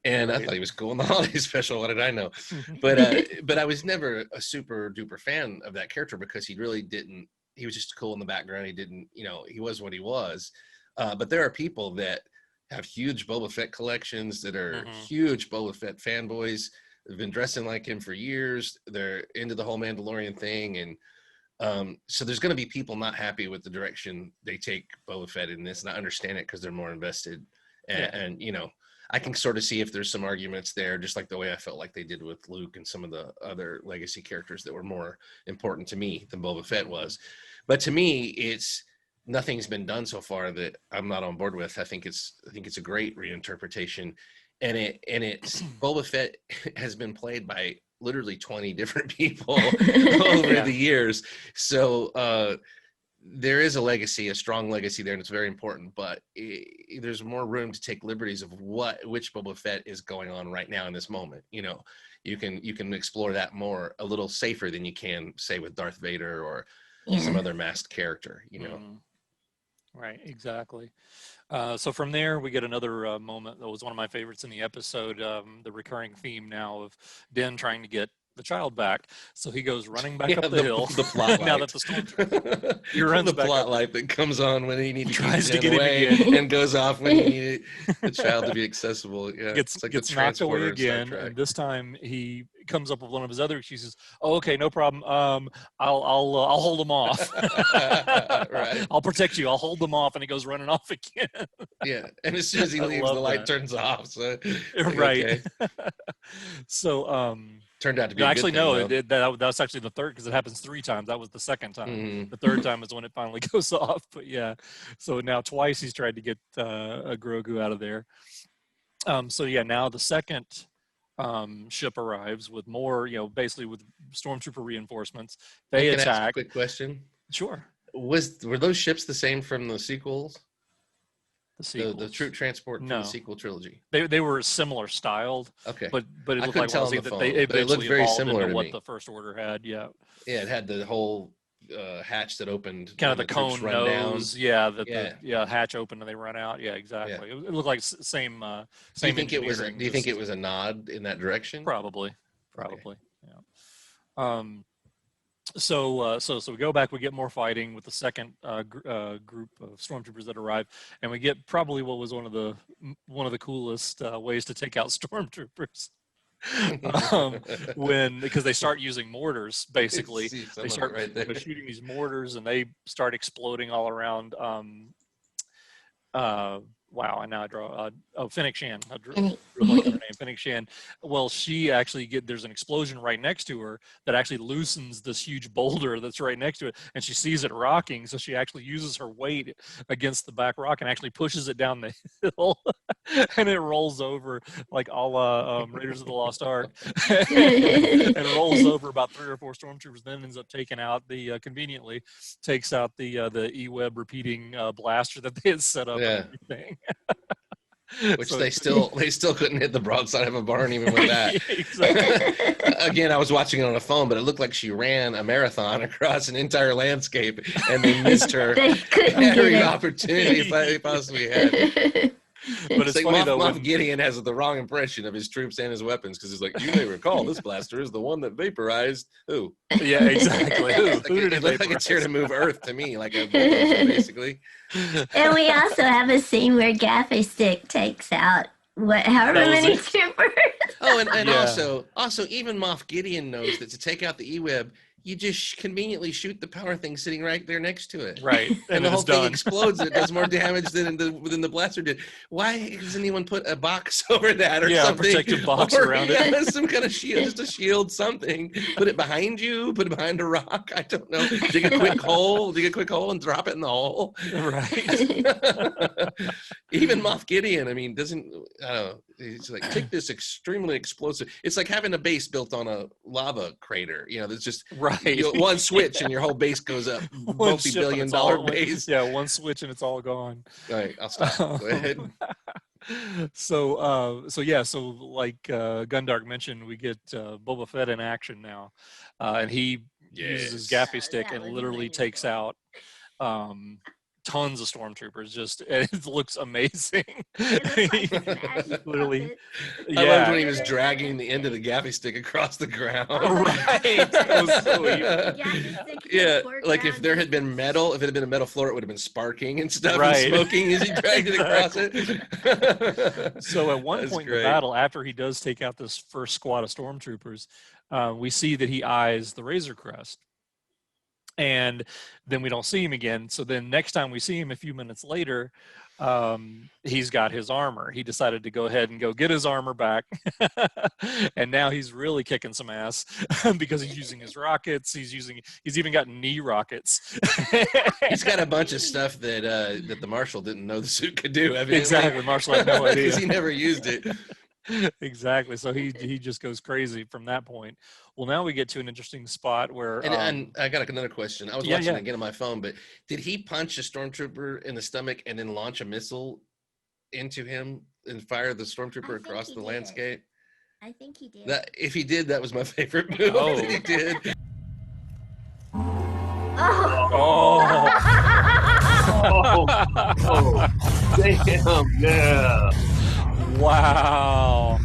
And I Right. thought he was cool in the holiday special. What did I know? But I was never a super duper fan of that character because he really didn't. He was just cool in the background. He didn't, you know, he was what he was. But there are people that have huge Boba Fett collections, that are huge Boba Fett fanboys. They've been dressing like him for years. They're into the whole Mandalorian thing, and so there's going to be people not happy with the direction they take Boba Fett in this, and I understand it because they're more invested. And you know, I can sort of see if there's some arguments there, just like the way I felt like they did with Luke and some of the other legacy characters that were more important to me than Boba Fett was. But to me, nothing's been done so far that I'm not on board with. I think it's a great reinterpretation, and it's Boba Fett has been played by literally 20 different people over the years. So there is a legacy, a strong legacy there, and it's very important. But there's more room to take liberties of which Boba Fett is going on right now in this moment. You know, you can explore that more, a little safer than you can say with Darth Vader or some other masked character. You know. Right, exactly. So from there, we get another moment that was one of my favorites in the episode, the recurring theme now of Den trying to get the child back. So he goes running back up the hill. The plot now light. that the storm he runs the back plot up. light that comes on when he needs to Tries to keep get Jen him away again. and goes off when he needed the child to be accessible. Yeah, Gets it's like gets the knocked away transporter in Star again, Trek. and this time he comes up with one of his other excuses. Oh, okay, no problem. I'll hold them off. Right. I'll protect you. I'll hold them off, and he goes running off again. Yeah, and as soon as he I leaves, love the light that. turns off. So like, Right. okay. So Turned out to be no, a actually, good thing, no. though. That's actually the third, because it happens 3 times. That was the second time. Mhm. The third time is when it finally goes off. But yeah, so now twice he's tried to get a Grogu out of there. So yeah, now the second ship arrives with more, you know, basically with stormtrooper reinforcements. They Can I ask a attack. quick question? Sure. Were those ships the same from the sequels? The sequels. The troop transport from No. the sequel trilogy. They were similar styled, Okay. but it I looked couldn't like tell one on the that phone, they but it looked eventually very evolved similar into to what me. the First Order had. Yeah. Yeah, it had the whole hatch that opened. Kind of when the troops cone run down. nose, yeah. That Yeah. the hatch open and they run out. Yeah, exactly. It looked like same Do you same think it was? engineering. Do you think it was a nod in that direction? Probably. Yeah. So we go back. We get more fighting with the second group of stormtroopers that arrive, and we get probably what was one of the coolest ways to take out stormtroopers. Because they start using mortars, basically. They start shooting these mortars, and they start exploding all around. Wow, and now I draw. Fennec Shan. I drew like her name, Fennec Shan. Well, she actually there's an explosion right next to her that actually loosens this huge boulder that's right next to it, and she sees it rocking, so she actually uses her weight against the back rock and actually pushes it down the hill, and it rolls over like a la Raiders of the Lost Ark, and rolls over about 3 or 4 stormtroopers. Then ends up taking out conveniently takes out the E-Web repeating blaster that they had set up. And everything. Which they still couldn't hit the broadside of a barn even with that. Exactly. Again, I was watching it on a phone, but it looked like she ran a marathon across an entire landscape, and they missed her every opportunity they possibly had. But it's like funny though. Moth Gideon has the wrong impression of his troops and his weapons, because he's like, you may recall this blaster is the one that vaporized who? Yeah, exactly. Who did it looks like it's here to move Earth to me, like a bulldozer, basically. And we also have a scene where Gaffy Stick takes out however many troopers. Oh, and also even Moff Gideon knows that to take out the E-Web, you just conveniently shoot the power thing sitting right there next to it. Right. And the whole thing explodes. It does more damage than the blaster did. Why doesn't anyone put a box over that or something? A protective box around it. Some kind of shield, just a shield, something. Put it behind you, put it behind a rock. I don't know. Dig a quick hole and drop it in the hole. Right. Even Moff Gideon, I mean, he's like, take this extremely explosive. It's like having a base built on a lava crater. There's just one switch and your whole base goes up. Multi-billion-dollar base. Yeah, one switch and it's all gone. All right, I'll stop. Go ahead. So like Gundark mentioned, we get Boba Fett in action now, and he uses his gaffy stick and literally takes out tons of stormtroopers. It looks amazing. Literally, I loved when he was dragging the end of the gaffy stick across the ground. Right. Yeah, like if there had been metal, if it had been a metal floor, it would have been sparking and stuff, right, and smoking as he dragged it across it. So at one point in the battle, after he does take out this first squad of stormtroopers, we see that he eyes the Razor Crest. And then we don't see him again. So then next time we see him a few minutes later, he's got his armor. He decided to go ahead and go get his armor back. And now he's really kicking some ass because he's using his rockets. He's even got knee rockets. He's got a bunch of stuff that the Marshal didn't know the suit could do. Evidently. Exactly. Marshal had no idea. Because he never used it. Exactly. So he just goes crazy from that point. Well, now we get to an interesting spot where and I got another question. I was watching it again on my phone, but did he punch a stormtrooper in the stomach and then launch a missile into him and fire the stormtrooper across the landscape? I think he did. If he did, that was my favorite move that he did. Damn, yeah. Wow.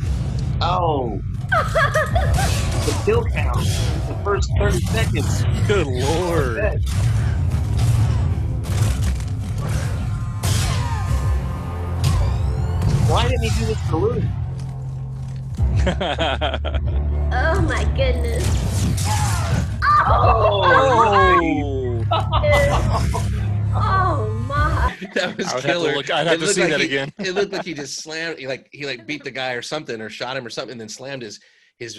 Oh. The kill count. The first 30 seconds. Good Lord. Why didn't he do this to Luke? Oh my goodness. Oh. Oh my. That was killer. I'd have to see that again. It looked like he just slammed, he beat the guy or something, or shot him or something, and then slammed his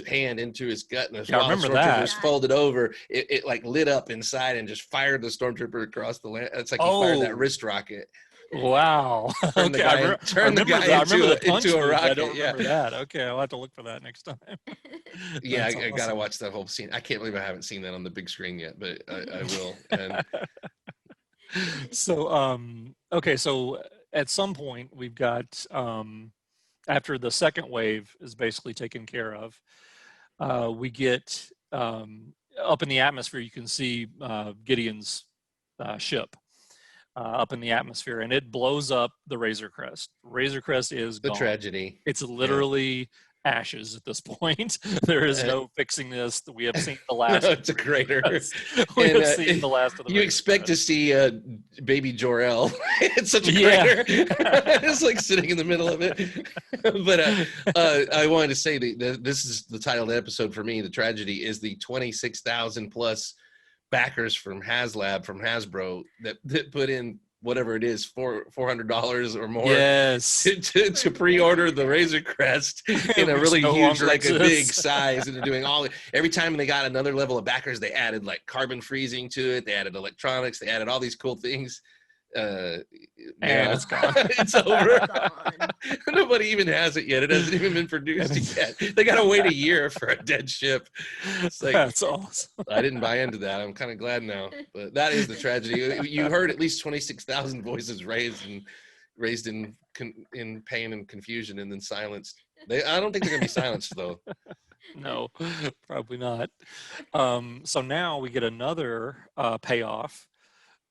hand into his gut, and I remember that. Was folded over. It like lit up inside and just fired the stormtrooper across the land. It's like he fired that wrist rocket. Wow. Turned the guy into a rocket. I don't remember that. Okay, I'll have to look for that next time. Yeah, I gotta watch that whole scene. I can't believe I haven't seen that on the big screen yet, but I will. And so okay, so at some point we've got after the second wave is basically taken care of, we get up in the atmosphere, you can see Gideon's ship up in the atmosphere, and it blows up the Razor Crest. Razor Crest is The gone. tragedy. It's literally ashes at this point. There is no fixing this. We have seen the last. It's a crater. We have seen the last of the. You expect to see baby Jor-El. It's such a Yeah. crater. It's like sitting in the middle of it. But I wanted to say this is the title of the episode for me. The tragedy is the 26,000 plus backers from HasLab, from Hasbro, that put in whatever it is, $400 or more, Yes, to pre-order the Razor Crest in a really no huge, longer like a big exists. size, and they're doing every time they got another level of backers, they added like carbon freezing to it, they added electronics, they added all these cool things. And it's gone. It's over. Gone. Nobody even has it yet. It hasn't even been produced yet. They gotta wait a year for a dead ship. It's like, That's awesome. I didn't buy into that. I'm kind of glad now, but that is the tragedy. You heard at least 26,000 voices raised in pain and confusion, and then silenced. I don't think they're gonna be silenced though. No, probably not. So now we get another payoff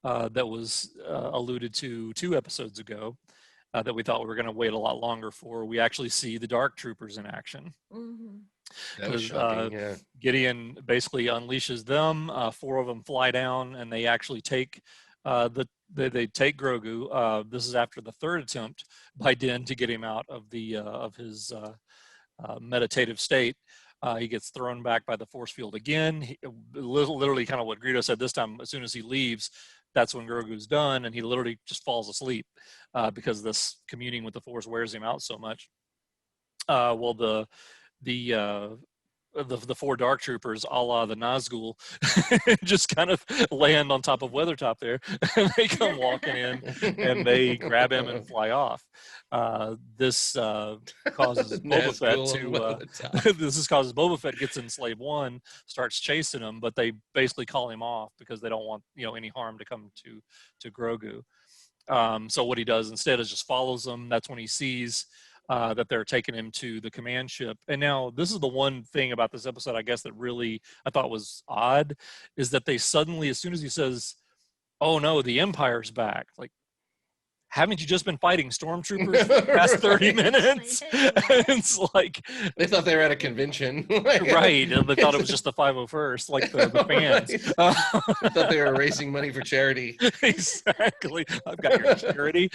that was alluded to 2 episodes ago that we thought we were going to wait a lot longer for. We actually see the Dark Troopers in action. Mhm. That was 'Cause, shocking. Yeah. Gideon basically unleashes them. 4 of them fly down, and they actually take they take Grogu. This is after the 3rd attempt by Din to get him out of his meditative state. He gets thrown back by the force field again. Literally kind of what Greedo said this time. As soon as he leaves, that's when Grogu's done, and he literally just falls asleep because this communing with the force wears him out so much. Well, the 4 Dark Troopers, a la the Nazgul, just kind of land on top of Weathertop there, and they come walking in, and they grab him and fly off. This causes Boba Fett gets in Slave 1, starts chasing him, but they basically call him off because they don't want any harm to come to Grogu. So what he does instead is just follows them. That's when he sees that they're taking him to the command ship. And now this is the one thing about this episode, I guess, that really I thought was odd, is that they suddenly, as soon as he says, "Oh no, the Empire's back," like, haven't you just been fighting stormtroopers for the past 30 minutes? It's like They thought they were at a convention. right, and they thought it was just the 501st, like the fans. They thought they were raising money for charity. Exactly. I've got your security.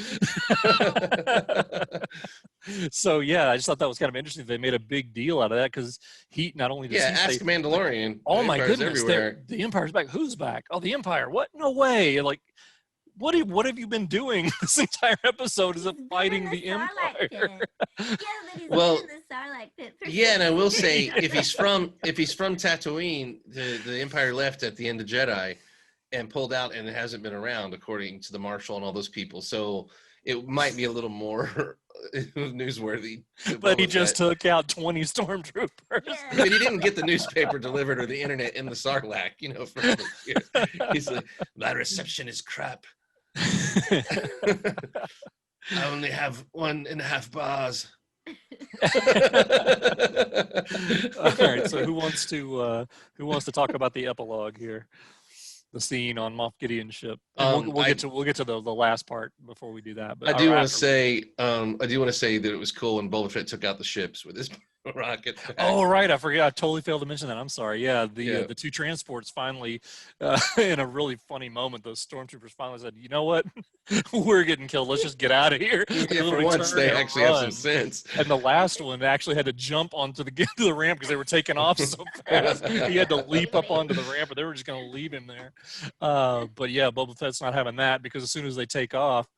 So yeah, I just thought that was kind of interesting. They made a big deal out of that because he not only does he Ask say, Mandalorian. "Oh The my Empire's goodness, everywhere. the Empire's back. Who's back? Oh, the Empire. What? No way!" Like, what have you been doing this entire episode? Is it fighting the Empire? Yeah, but he's Well, in the Sarlacc pit. For Yeah, and I will say, sure. if he's from Tatooine, the Empire left at the end of Jedi and pulled out, and it hasn't been around, according to the Marshal and all those people. So it might be a little more newsworthy. to But he Boba just Fett. took out 20 stormtroopers. Yeah. But he didn't get the newspaper delivered or the internet in the Sarlacc, for all those years. He's like, my reception is crap. I only have 1.5 bars. All right. So who wants to talk about the epilogue here? The scene on Moff Gideon's ship. And we'll get to the last part before we do that. But I do want to say that it was cool when Boba Fett took out the ships with his rocket pack. Oh right, I forgot. I totally failed to mention that. I'm sorry. Yeah, the 2 transports finally, in a really funny moment, those stormtroopers finally said, "You know what? We're getting killed. Let's just get out of here." Yeah, for once, they actually have some sense. And the last one actually had to jump onto the ramp because they were taking off so fast. He had to leap up onto the ramp, but they were just going to leave him there. But yeah, Boba Fett's not having that because as soon as they take off,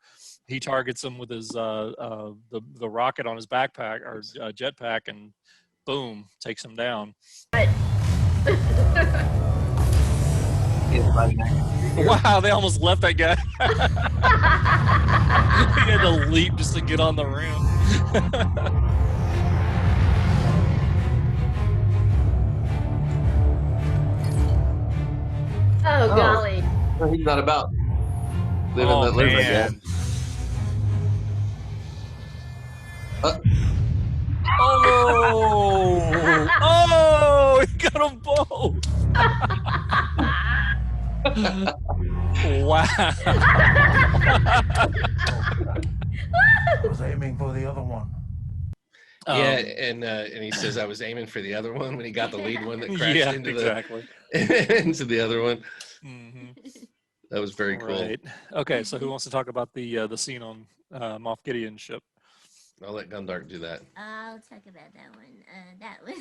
he targets him with his the rocket on his backpack or jetpack, and boom, takes him down. Wow, they almost left that guy. He had to leap just to get on the ramp. Oh, golly. He's not about living Oh, that live like that. man. Oh! Oh! He got them both! Wow. I was aiming for the other one. Yeah, and he says I was aiming for the other one when he got the lead one that crashed Yeah, into exactly. into the other one. hmm That was very cool. Right. Okay, so who wants to talk about the scene on Moff Gideon's ship? I'll let Gundark do that. I'll talk about that one. That was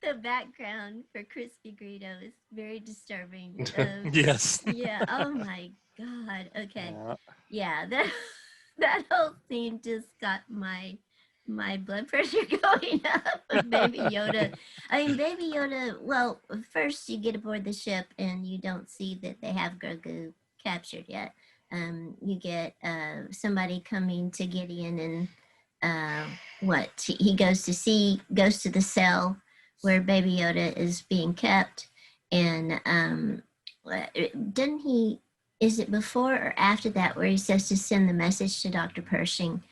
the background for Crispy Greedo is very disturbing. Yes. Yeah. Oh my God. Okay. Yeah. Yeah. That whole scene just got my blood pressure going up with Baby Yoda. I mean, Baby Yoda. Well, first you get aboard the ship and you don't see that they have Grogu captured yet. You get somebody coming to Gideon and he goes to the cell where Baby Yoda is being kept, and doesn't he? Is it before or after that where he says to send the message to Dr. Pershing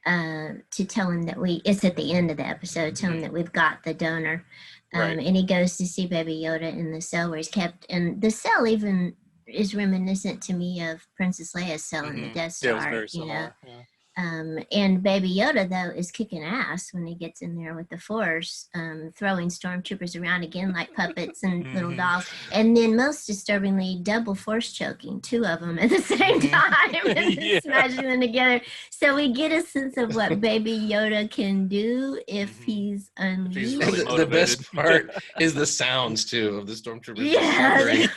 to tell him that it's at the end of the episode, tell him that we've got the donor. Right. And he goes to see Baby Yoda in the cell where he's kept. And the cell even is reminiscent to me of Princess Leia's cell in the Death Star. Yeah, it was very similar. Yeah. And Baby Yoda, though, is kicking ass when he gets in there with the Force, throwing stormtroopers around again like puppets and little dolls. And then, most disturbingly, double Force choking, 2 of them at the same time, and smashing them together. So we get a sense of what Baby Yoda can do if he's unleashed. Really the best part is the sounds, too, of the stormtroopers suffering.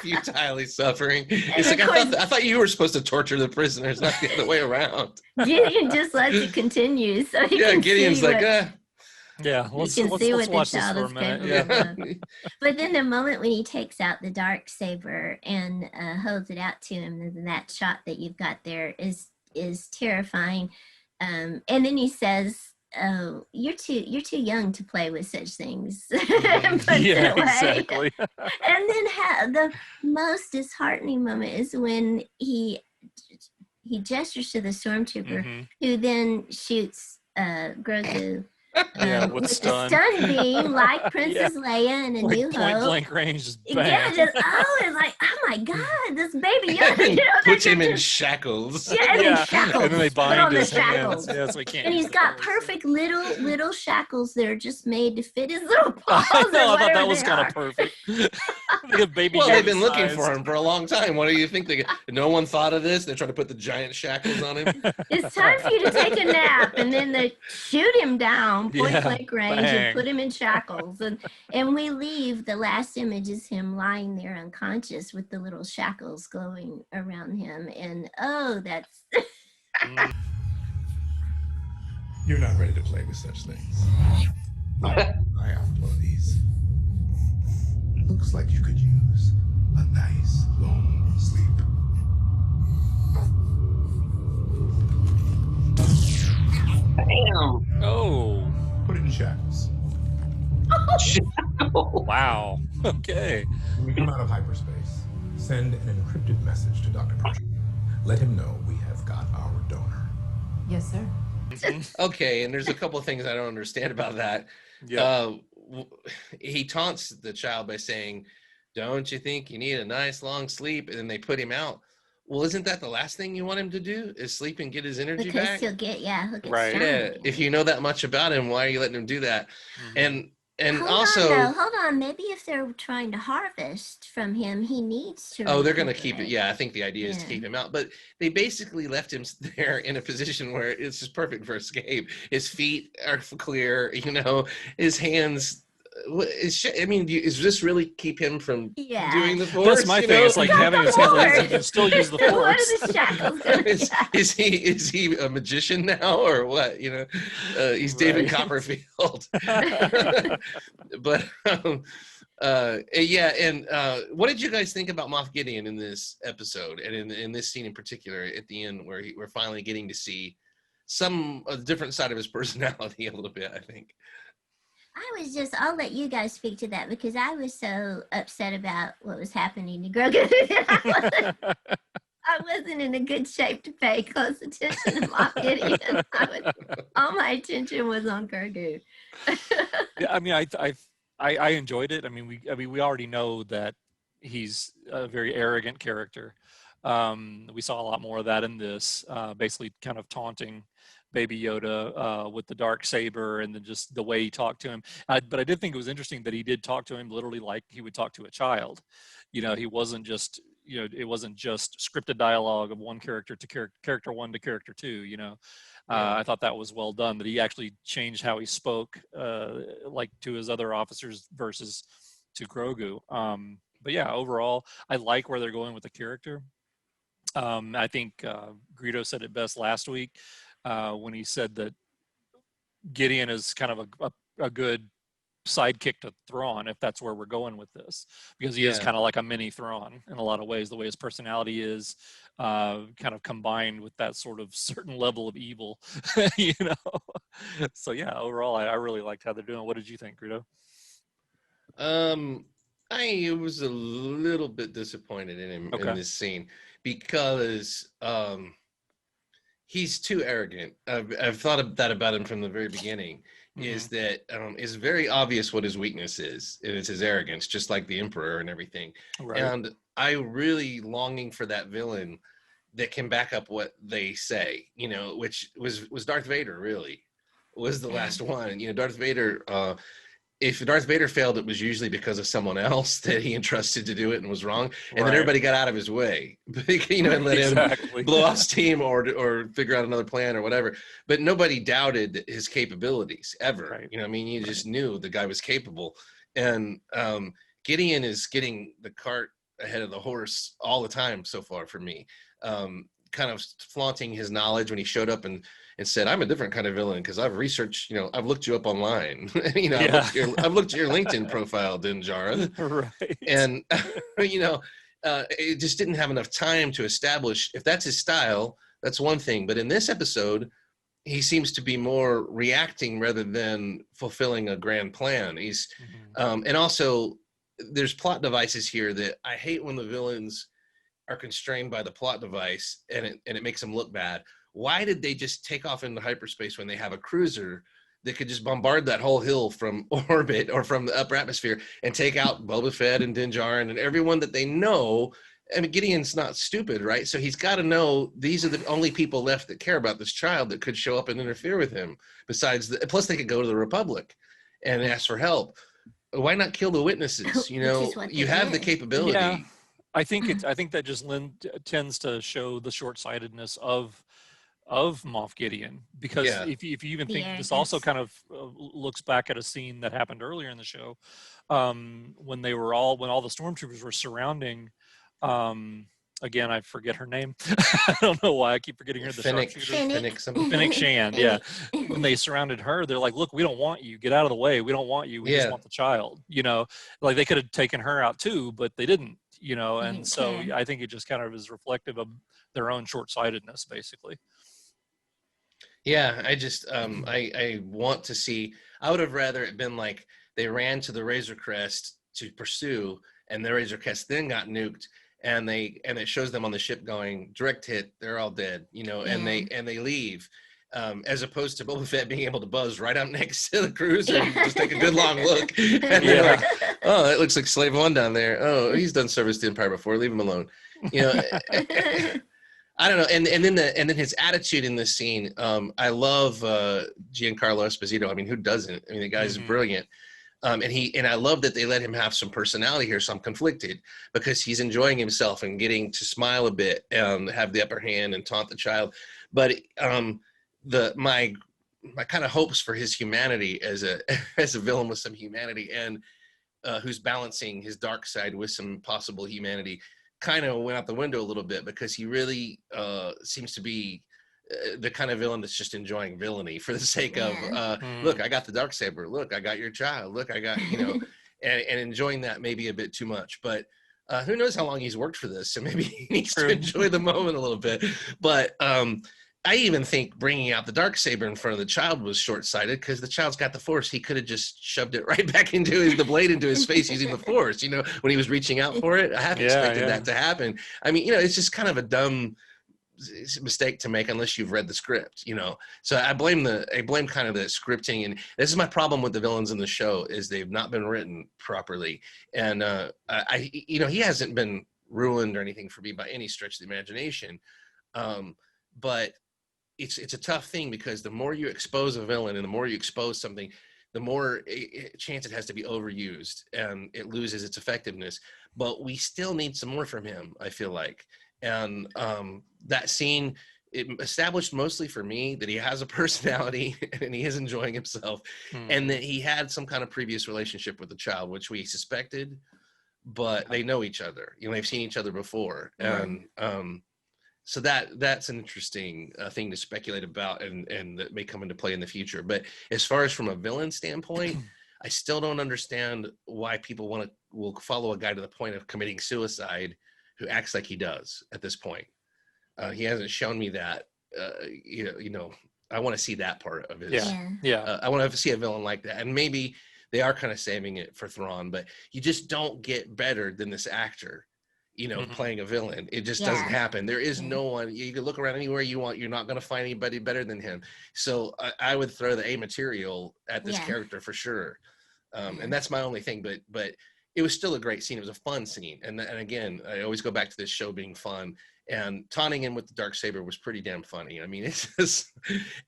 Futilely suffering. It's like, I thought you were supposed to torture the prisoners, not the other way around. Gideon just lets it continue. So Gideon's like, yeah, let's see watch this for a minute. Yeah. But then the moment when he takes out the dark saber and holds it out to him, and that shot that you've got there is terrifying. And then he says, "Oh, you're too young to play with such things." Yeah, exactly. And then the most disheartening moment is when he gestures to the stormtrooper, who then shoots Grogu with the stun beam, like Princess Leia in A New Hope. Point blank range. Just bang. Yeah, it's like, oh my God, this Baby Yoda. Puts him in shackles. Yeah, in shackles. And then they bind on his the shackles. hands. Yeah, so he can't. And he's got perfect little shackles that are just made to fit his little paws. I thought that was kind of perfect. Baby they've been looking for him for a long time. What do you think? No one thought of this? They're trying to put the giant shackles on him. It's time for you to take a nap, and then they shoot him down point blank range and put him in shackles. And we leave. The last image is him lying there unconscious with the little shackles glowing around him. And that's. You're not ready to play with such things. I have one of these. Looks like you could use a nice long sleep. Damn. Oh. Put it in shackles. Wow. Okay. When we come out of hyperspace, send an encrypted message to Dr. Pershing. Let him know we have got our donor. Yes, sir. Okay, and there's a couple of things I don't understand about that. Yeah. He taunts the child by saying, "Don't you think you need a nice long sleep?" And then they put him out. Well, isn't that the last thing you want him to do, is sleep and get his energy because back? he'll get Right. strong. Yeah, if you know that much about him, why are you letting him do that? And hold also, hold on. Maybe if they're trying to harvest from him, he needs to. they're going to keep it. recuperate. Yeah, I think the idea is to keep him out. But they basically left him there in a position where it's just perfect for escape. His feet are clear, his hands. Is this really keep him from doing the Force? That's my thing. It's like having his hands raised, he can still use the Force. What are the shackles gonna be? Is he a magician now or what? He's David Copperfield. But what did you guys think about Moff Gideon in this episode and in this scene in particular at the end where we're finally getting to see a different side of his personality a little bit, I think. I'll let you guys speak to that because I was so upset about what was happening to Grogu. I wasn't in a good shape to pay close attention to Moff Gideon. All my attention was on Grogu. Yeah, I I enjoyed it. I mean, we already know that he's a very arrogant character. We saw a lot more of that in this, basically kind of taunting Baby Yoda with the dark saber, and then just the way he talked to him. But I did think it was interesting that he did talk to him literally like he would talk to a child. He wasn't just, it wasn't just scripted dialogue of one character to character one to character two. I thought that was well done, that he actually changed how he spoke, like to his other officers versus to Grogu. But yeah, overall, I like where they're going with the character. I think Greedo said it best last week when he said that Gideon is kind of a good sidekick to Thrawn, if that's where we're going with this, because he is kind of like a mini Thrawn in a lot of ways, the way his personality is kind of combined with that sort of certain level of evil. So yeah, overall I really liked how they're doing. What did you think, Greedo? I was a little bit disappointed in him in this scene because he's too arrogant. I've thought of that about him from the very beginning. Is that it's very obvious what his weakness is, and it's his arrogance, just like the Emperor and everything. Right. And I really longing for that villain that can back up what they say, which was Darth Vader. Really was the last one. Darth Vader. If Darth Vader failed, it was usually because of someone else that he entrusted to do it and was wrong, and then everybody got out of his way, and let him blow off steam or figure out another plan or whatever. But nobody doubted his capabilities ever. Right. You just knew the guy was capable. And Gideon is getting the cart ahead of the horse all the time so far for me. Kind of flaunting his knowledge when he showed up and said, "I'm a different kind of villain because I've researched, I've looked you up online. I've looked at your LinkedIn profile, Din Djarin." Right. And it just didn't have enough time to establish. If that's his style, that's one thing. But in this episode, he seems to be more reacting rather than fulfilling a grand plan. He's and also there's plot devices here that I hate when the villains are constrained by the plot device and it makes them look bad. Why did they just take off into hyperspace when they have a cruiser that could just bombard that whole hill from orbit or from the upper atmosphere and take out Boba Fett and Din Djarin and everyone that they know? I mean, Gideon's not stupid, right? So he's got to know these are the only people left that care about this child that could show up and interfere with him. Plus they could go to the Republic and ask for help. Why not kill the witnesses? You have the capability. Yeah. I think that just tends to show the short-sightedness of Moff Gideon, because if you even think this also kind of looks back at a scene that happened earlier in the show, when all the stormtroopers were surrounding, again, I forget her name. I don't know why I keep forgetting her. Fennec Shand. Yeah. When they surrounded her, they're like, "Look, we don't want you. Get out of the way. We don't want you. We just want the child." Like they could have taken her out too, but they didn't. And so I think it just kind of is reflective of their own short-sightedness, basically. Yeah, I just I want to see. I would have rather it been like they ran to the Razor Crest to pursue, and the Razor Crest then got nuked, and it shows them on the ship going direct hit. They're all dead, and they leave. As opposed to Boba Fett being able to buzz right up next to the cruiser and just take a good long look. And they're like, "Oh, that looks like Slave One down there. Oh, he's done service to the Empire before. Leave him alone." I don't know. And then his attitude in this scene. I love Giancarlo Esposito. I mean, who doesn't? I mean, the guy's brilliant. And I love that they let him have some personality here. So I'm conflicted because he's enjoying himself and getting to smile a bit and have the upper hand and taunt the child. But my kind of hopes for his humanity as a villain with some humanity and who's balancing his dark side with some possible humanity kind of went out the window a little bit, because he really seems to be the kind of villain that's just enjoying villainy for the sake of look, I got the Darksaber, look, I got your child, look, I got and enjoying that maybe a bit too much. But who knows how long he's worked for this, so maybe he needs to enjoy the moment a little bit. But I even think bringing out the Darksaber in front of the child was short-sighted, because the child's got the Force. He could have just shoved it right back into the blade into his face using the Force, when he was reaching out for it. I half expected that to happen. I mean, it's just kind of a dumb mistake to make unless you've read the script, you know. So I blame kind of the scripting, and this is my problem with the villains in the show is they've not been written properly. And you know, he hasn't been ruined or anything for me by any stretch of the imagination, but it's a tough thing because the more you expose a villain and the more you expose something, the more chance it has to be overused and it loses its effectiveness. But we still need some more from him, I feel like. And that scene, it established mostly for me that he has a personality and he is enjoying himself, and that he had some kind of previous relationship with the child, which we suspected, but they know each other. You know, they've seen each other before. And so that's an interesting thing to speculate about, and that may come into play in the future. But as far as from a villain standpoint, I still don't understand why people will follow a guy to the point of committing suicide who acts like he does at this point. He hasn't shown me that. You know, I want to see that part of his. I want to see a villain like that, and maybe they are kind of saving it for Thrawn, but you just don't get better than this actor, you know, playing a villain. It just doesn't happen. There is no one. You can look around anywhere you want. You're not going to find anybody better than him. So I would throw the A material at this character for sure. And that's my only thing. But it was still a great scene. It was a fun scene. And again, I always go back to this show being fun. And taunting him with the Darksaber was pretty damn funny. I mean, it's just,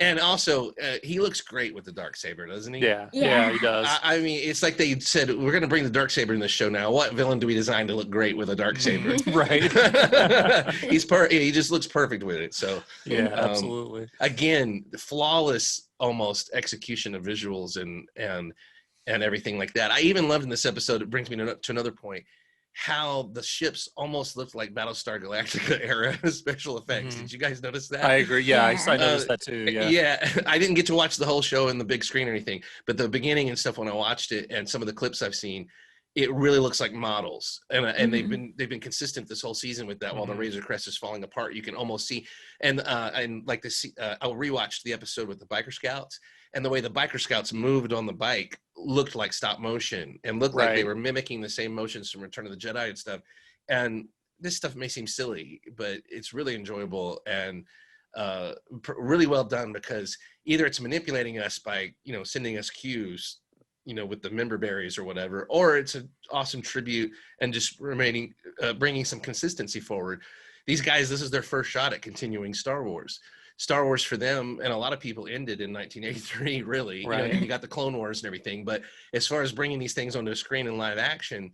and also he looks great with the Darksaber, doesn't he? Yeah, he does. I mean, it's like they said, we're going to bring the Darksaber in the show now. What villain do we design to look great with a Darksaber? Right. He just looks perfect with it. So yeah, absolutely. Again, flawless almost execution of visuals and everything like that. I even loved in this episode, it brings me to another point, how the ships almost looked like Battlestar Galactica era special effects. Did you guys notice that? I agree. Yeah, I noticed that too. Yeah, I didn't get to watch the whole show in the big screen or anything, but the beginning and stuff when I watched it and some of the clips I've seen, it really looks like models. And they've been consistent this whole season with that. While the Razor Crest is falling apart, you can almost see. And like this, I rewatched the episode with the Biker Scouts. And the way the Biker Scouts moved on the bike looked like stop motion and looked like they were mimicking the same motions from Return of the Jedi and stuff. And this stuff may seem silly, but it's really enjoyable and really well done, because either it's manipulating us by, you know, sending us cues, you know, with the member berries or whatever, or it's an awesome tribute and just bringing some consistency forward. These guys, this is their first shot at continuing Star Wars. Star Wars for them and a lot of people ended in 1983, really. Right. You know, you got the Clone Wars and everything, but as far as bringing these things onto a screen in live action,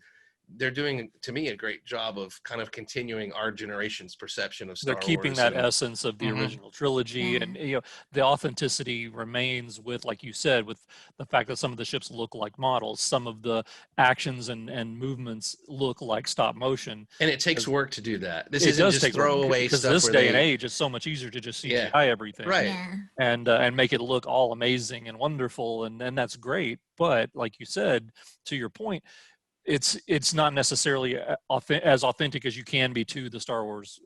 they're doing, to me, a great job of kind of continuing our generation's perception of Star Wars. They're keeping that essence of the original trilogy, and you know, the authenticity remains with, like you said, with the fact that some of the ships look like models, some of the actions and movements look like stop motion. And it takes work to do that. This isn't just throwaway stuff. Because this day and age, it's so much easier to just CGI everything, right? And make it look all amazing and wonderful, and that's great. But like you said, to your point, it's not necessarily as authentic as you can be to the Star Wars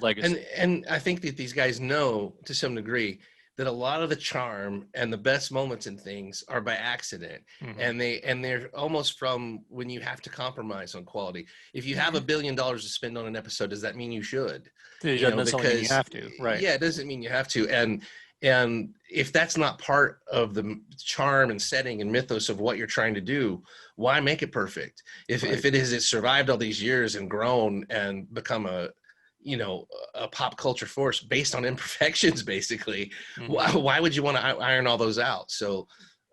legacy. And I think that these guys know to some degree that a lot of the charm and the best moments in things are by accident, and they're almost from when you have to compromise on quality. If you have $1 billion to spend on an episode, does that mean you should? It doesn't necessarily mean you have to, right? Yeah, it doesn't mean you have to, and if that's not part of the charm and setting and mythos of what you're trying to do, why make it perfect? If it's survived all these years and grown and become a pop culture force based on imperfections, basically, why would you want to iron all those out? So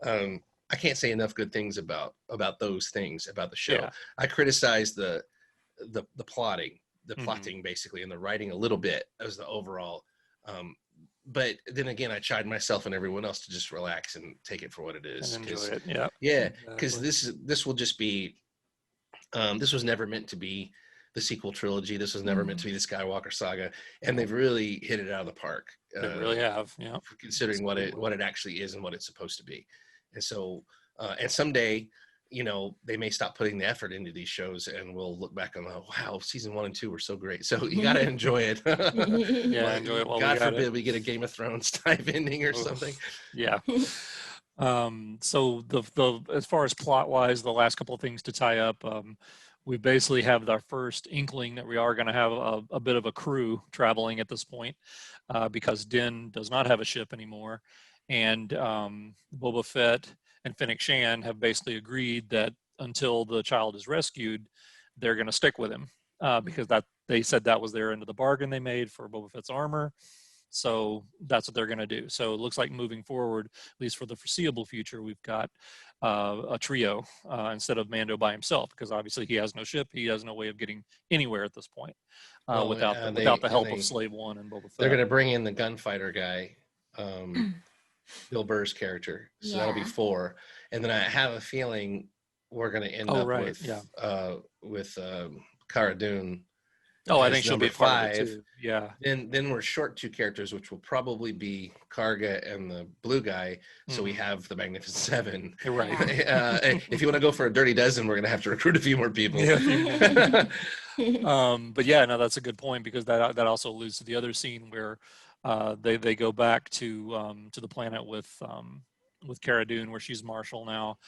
I can't say enough good things about those things about the show. I criticize the plotting, basically, and the writing a little bit as the overall. But then again, I chide myself and everyone else to just relax and take it for what it is. And enjoy it. Yeah, because this will just be. This was never meant to be the sequel trilogy. This was never meant to be the Skywalker saga, and they've really hit it out of the park. They really have, considering what it actually is and what it's supposed to be. And so, and someday, they may stop putting the effort into these shows, and we'll look back and go, wow, season 1 and 2 were so great. So you got to enjoy it. Enjoy it. God forbid we get a Game of Thrones type ending or something. Yeah. So the as far as plot wise, the last couple of things to tie up, we basically have our first inkling that we are going to have a bit of a crew traveling at this point, because Din does not have a ship anymore, and Boba Fett and Fennec Shan have basically agreed that until the child is rescued, they're going to stick with him, because that they said that was their end of the bargain they made for Boba Fett's armor. So that's what they're going to do. So it looks like moving forward, at least for the foreseeable future, we've got a trio instead of Mando by himself, because obviously he has no ship. He has no way of getting anywhere at this point without the help of Slave One and Boba Fett. They're going to bring in the gunfighter guy, Bill Burr's character. So that'll be 4. And then I have a feeling we're going to end up with Cara Dune. I think she'll be number part of it 5. too. Yeah. Then we're short 2 characters, which will probably be Karga and the blue guy. So we have the Magnificent 7. Right. If you want to go for a dirty dozen, we're going to have to recruit a few more people. Yeah. But yeah, no, that's a good point, because that also alludes to the other scene where they go back to the planet with Cara Dune, where she's Marshal now,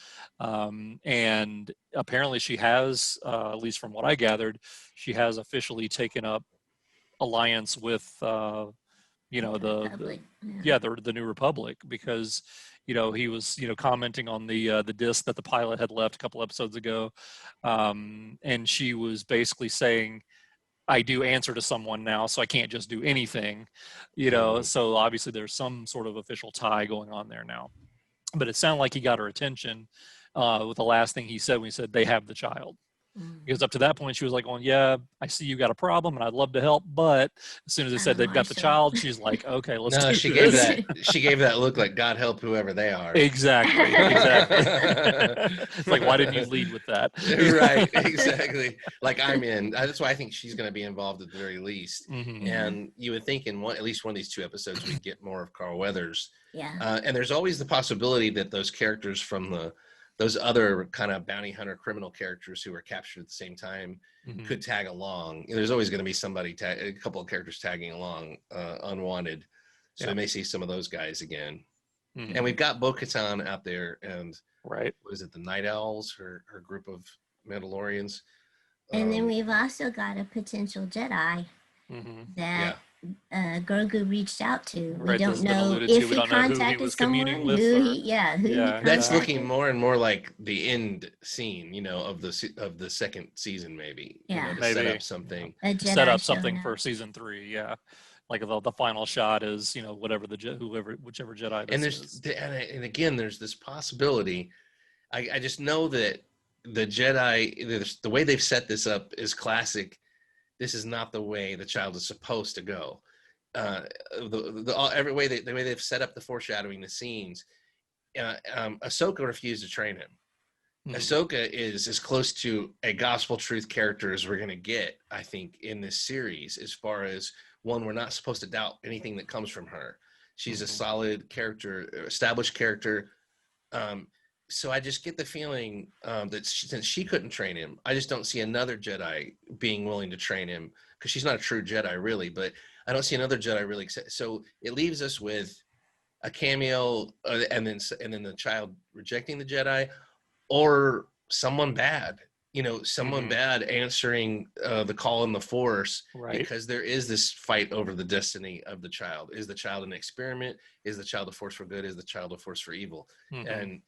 and apparently she has, at least from what I gathered, she has officially taken up alliance with the New Republic, because he was commenting on the disc that the pilot had left a couple episodes ago, and she was basically saying, I do answer to someone now, so I can't just do anything, so obviously there's some sort of official tie going on there now. But it sounded like he got her attention with the last thing he said when he said they have the child. Because up to that point, she was like, "Well, yeah, I see you got a problem, and I'd love to help." But as soon as they said they've got the child, she's like, "Okay, let's do she this." she gave that look like, God help whoever they are. Exactly. It's like, why didn't you lead with that? Right, exactly. Like, I'm in. That's why I think she's going to be involved at the very least. And you would think in at least one of these 2 episodes, we'd get more of Carl Weathers. Yeah. And there's always the possibility that those characters from those other kind of bounty hunter criminal characters who were captured at the same time could tag along. There's always going to be a couple of characters tagging along unwanted. So we may see some of those guys again. And we've got Bo-Katan out there, and what is it, the Night Owls, her group of Mandalorians. And then we've also got a potential Jedi that Grogu reached out to. We don't know if he contacted someone. That's looking more and more like the end scene, of the second season, maybe. To maybe set up something. For season 3. Yeah. Like the final shot is, whichever Jedi this is. And again, there's this possibility. I just know that the Jedi, the way they've set this up is classic. This is not the way the child is supposed to go. The way they've set up the foreshadowing, the scenes. Ahsoka refused to train him. Ahsoka is as close to a gospel truth character as we're going to get, I think, in this series, as far as one, we're not supposed to doubt anything that comes from her. She's a solid character, established character. So I just get the feeling that since she couldn't train him, I just don't see another Jedi being willing to train him, because she's not a true Jedi, really. But I don't see another Jedi really. So it leaves us with a cameo, and then the child rejecting the Jedi, or someone bad. Someone bad answering the call in the Force, because there is this fight over the destiny of the child. Is the child an experiment? Is the child a force for good? Is the child a force for evil? And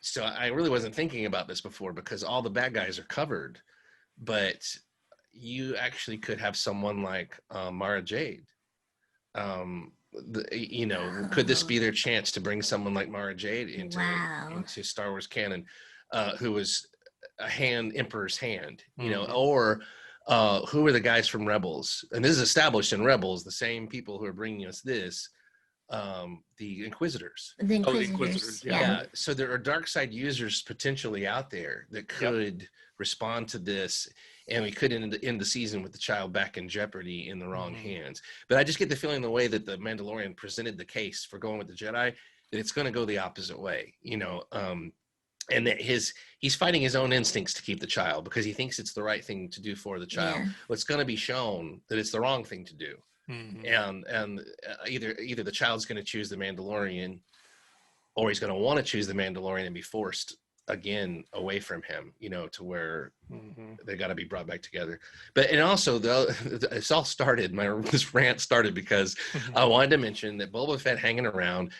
so I really wasn't thinking about this before, because all the bad guys are covered, but you actually could have someone like Mara Jade. Could this be their chance to bring someone like Mara Jade into Star Wars canon, who was Emperor's hand, or who are the guys from Rebels? And this is established in Rebels, the same people who are bringing us this, the Inquisitors. The Inquisitors, yeah. So there are dark side users potentially out there that could respond to this, and we could end the season with the child back in jeopardy in the wrong hands. But I just get the feeling, the way that the Mandalorian presented the case for going with the Jedi, that it's going to go the opposite way, and that he's fighting his own instincts to keep the child, because he thinks it's the right thing to do for the child. Well, it's going to be shown that it's the wrong thing to do. And either the child's going to choose the Mandalorian, or he's going to want to choose the Mandalorian and be forced again away from him, to where Mhm. they got to be brought back together. But and also it's all started. This rant started because I wanted to mention that Boba Fett hanging around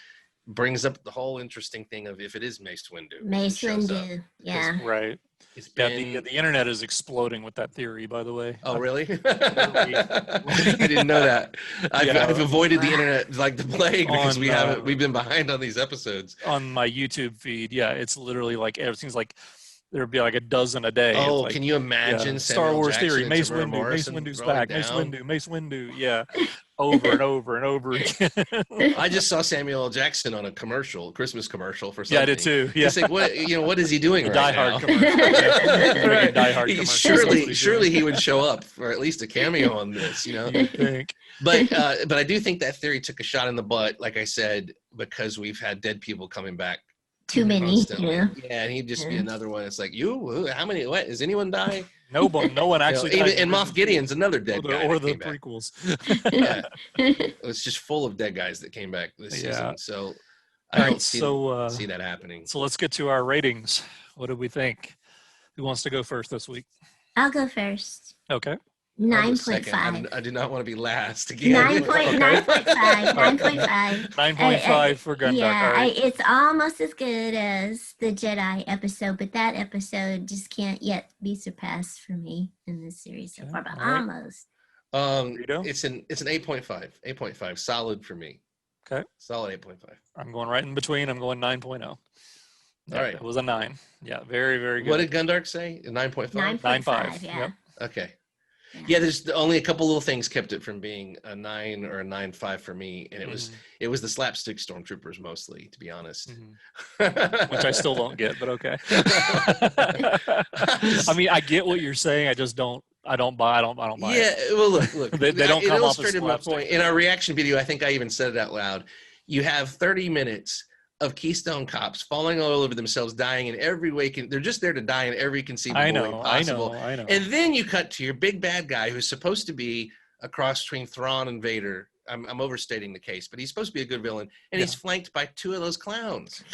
brings up the whole interesting thing of if it is Mace Windu. Mace shows up. Windu. Yeah. Right. It's Yeah, been. the internet is exploding with that theory, by the way. Oh, really? I didn't know that. I've avoided the internet like the plague because we've been behind on these episodes. On my YouTube feed, yeah, it's literally like everything's like there'd be like a dozen a day. Oh, like, can you imagine Star Wars Jackson theory, and Mace Tamara Windu, Mace Morrison Windu's rolling back, Mace down? Windu, Mace Windu, yeah, over and over and over again. I just saw Samuel L. Jackson on a Christmas commercial for something. Yeah, I did too. Yeah, It's like, what is he doing right Die now? Hard commercial. Yeah. Right. Die Hard commercial. Surely he would show up for at least a cameo on this, You'd think. But I do think that theory took a shot in the butt, like I said, because we've had dead people coming back Too many. constantly. Yeah. Yeah, and he'd just be another one. It's like, how many? What is anyone dying? No one actually. Even died and Moth Gideon's another dead guy. or the that came back. prequels. Yeah, it's just full of dead guys that came back this season. So I All don't right, see that happening. So let's get to our ratings. What did we think? Who wants to go first this week? I'll go first. Okay. I'll go 9.5. second. I do not want to be last again. 9.5. 9.5. 9.5 for Gundam. Yeah, All right. it's almost as good as the Jedi episode, but that episode just can't yet be surpassed for me in this series so Okay, far, but all right. almost. Rito? It's an 8.5. 8.5. Solid for me. Okay. Solid 8.5. I'm going right in between. I'm going 9.0. All right. It was a 9. Yeah, very, very good. What did Gundark say? 9.5? 9.5, yeah. Yep. Okay. Yeah, there's only a couple little things kept it from being a 9 or a 9.5 for me, and it was the slapstick stormtroopers mostly, to be honest. Which I still don't get, but okay. I mean, I get what you're saying. I just don't buy it. Yeah, well, look. They don't it come off as illustrated my slapstick. point. In our reaction video, I think I even said it out loud. You have 30 minutes of Keystone cops falling all over themselves, dying in every way. They're just there to die in every conceivable way possible. I know. And then you cut to your big bad guy who's supposed to be a cross between Thrawn and Vader. I'm overstating the case, but he's supposed to be a good villain, and he's flanked by two of those clowns.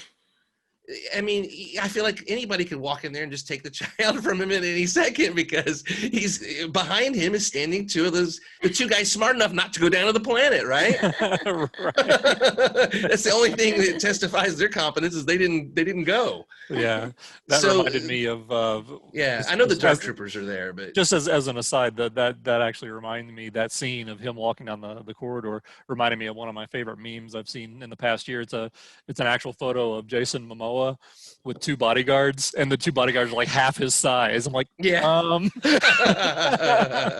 I mean, I feel like anybody could walk in there and just take the child from him at any second, because he's behind him is standing the two guys smart enough not to go down to the planet, right? Right. That's the only thing that testifies their competence is they didn't go. Yeah, that reminded me of. Yeah, I know the Dark Troopers are there, but just as an aside, that actually reminded me, that scene of him walking down the corridor reminded me of one of my favorite memes I've seen in the past year. It's an actual photo of Jason Momoa with two bodyguards, and the two bodyguards are like half his size. I'm like, yeah.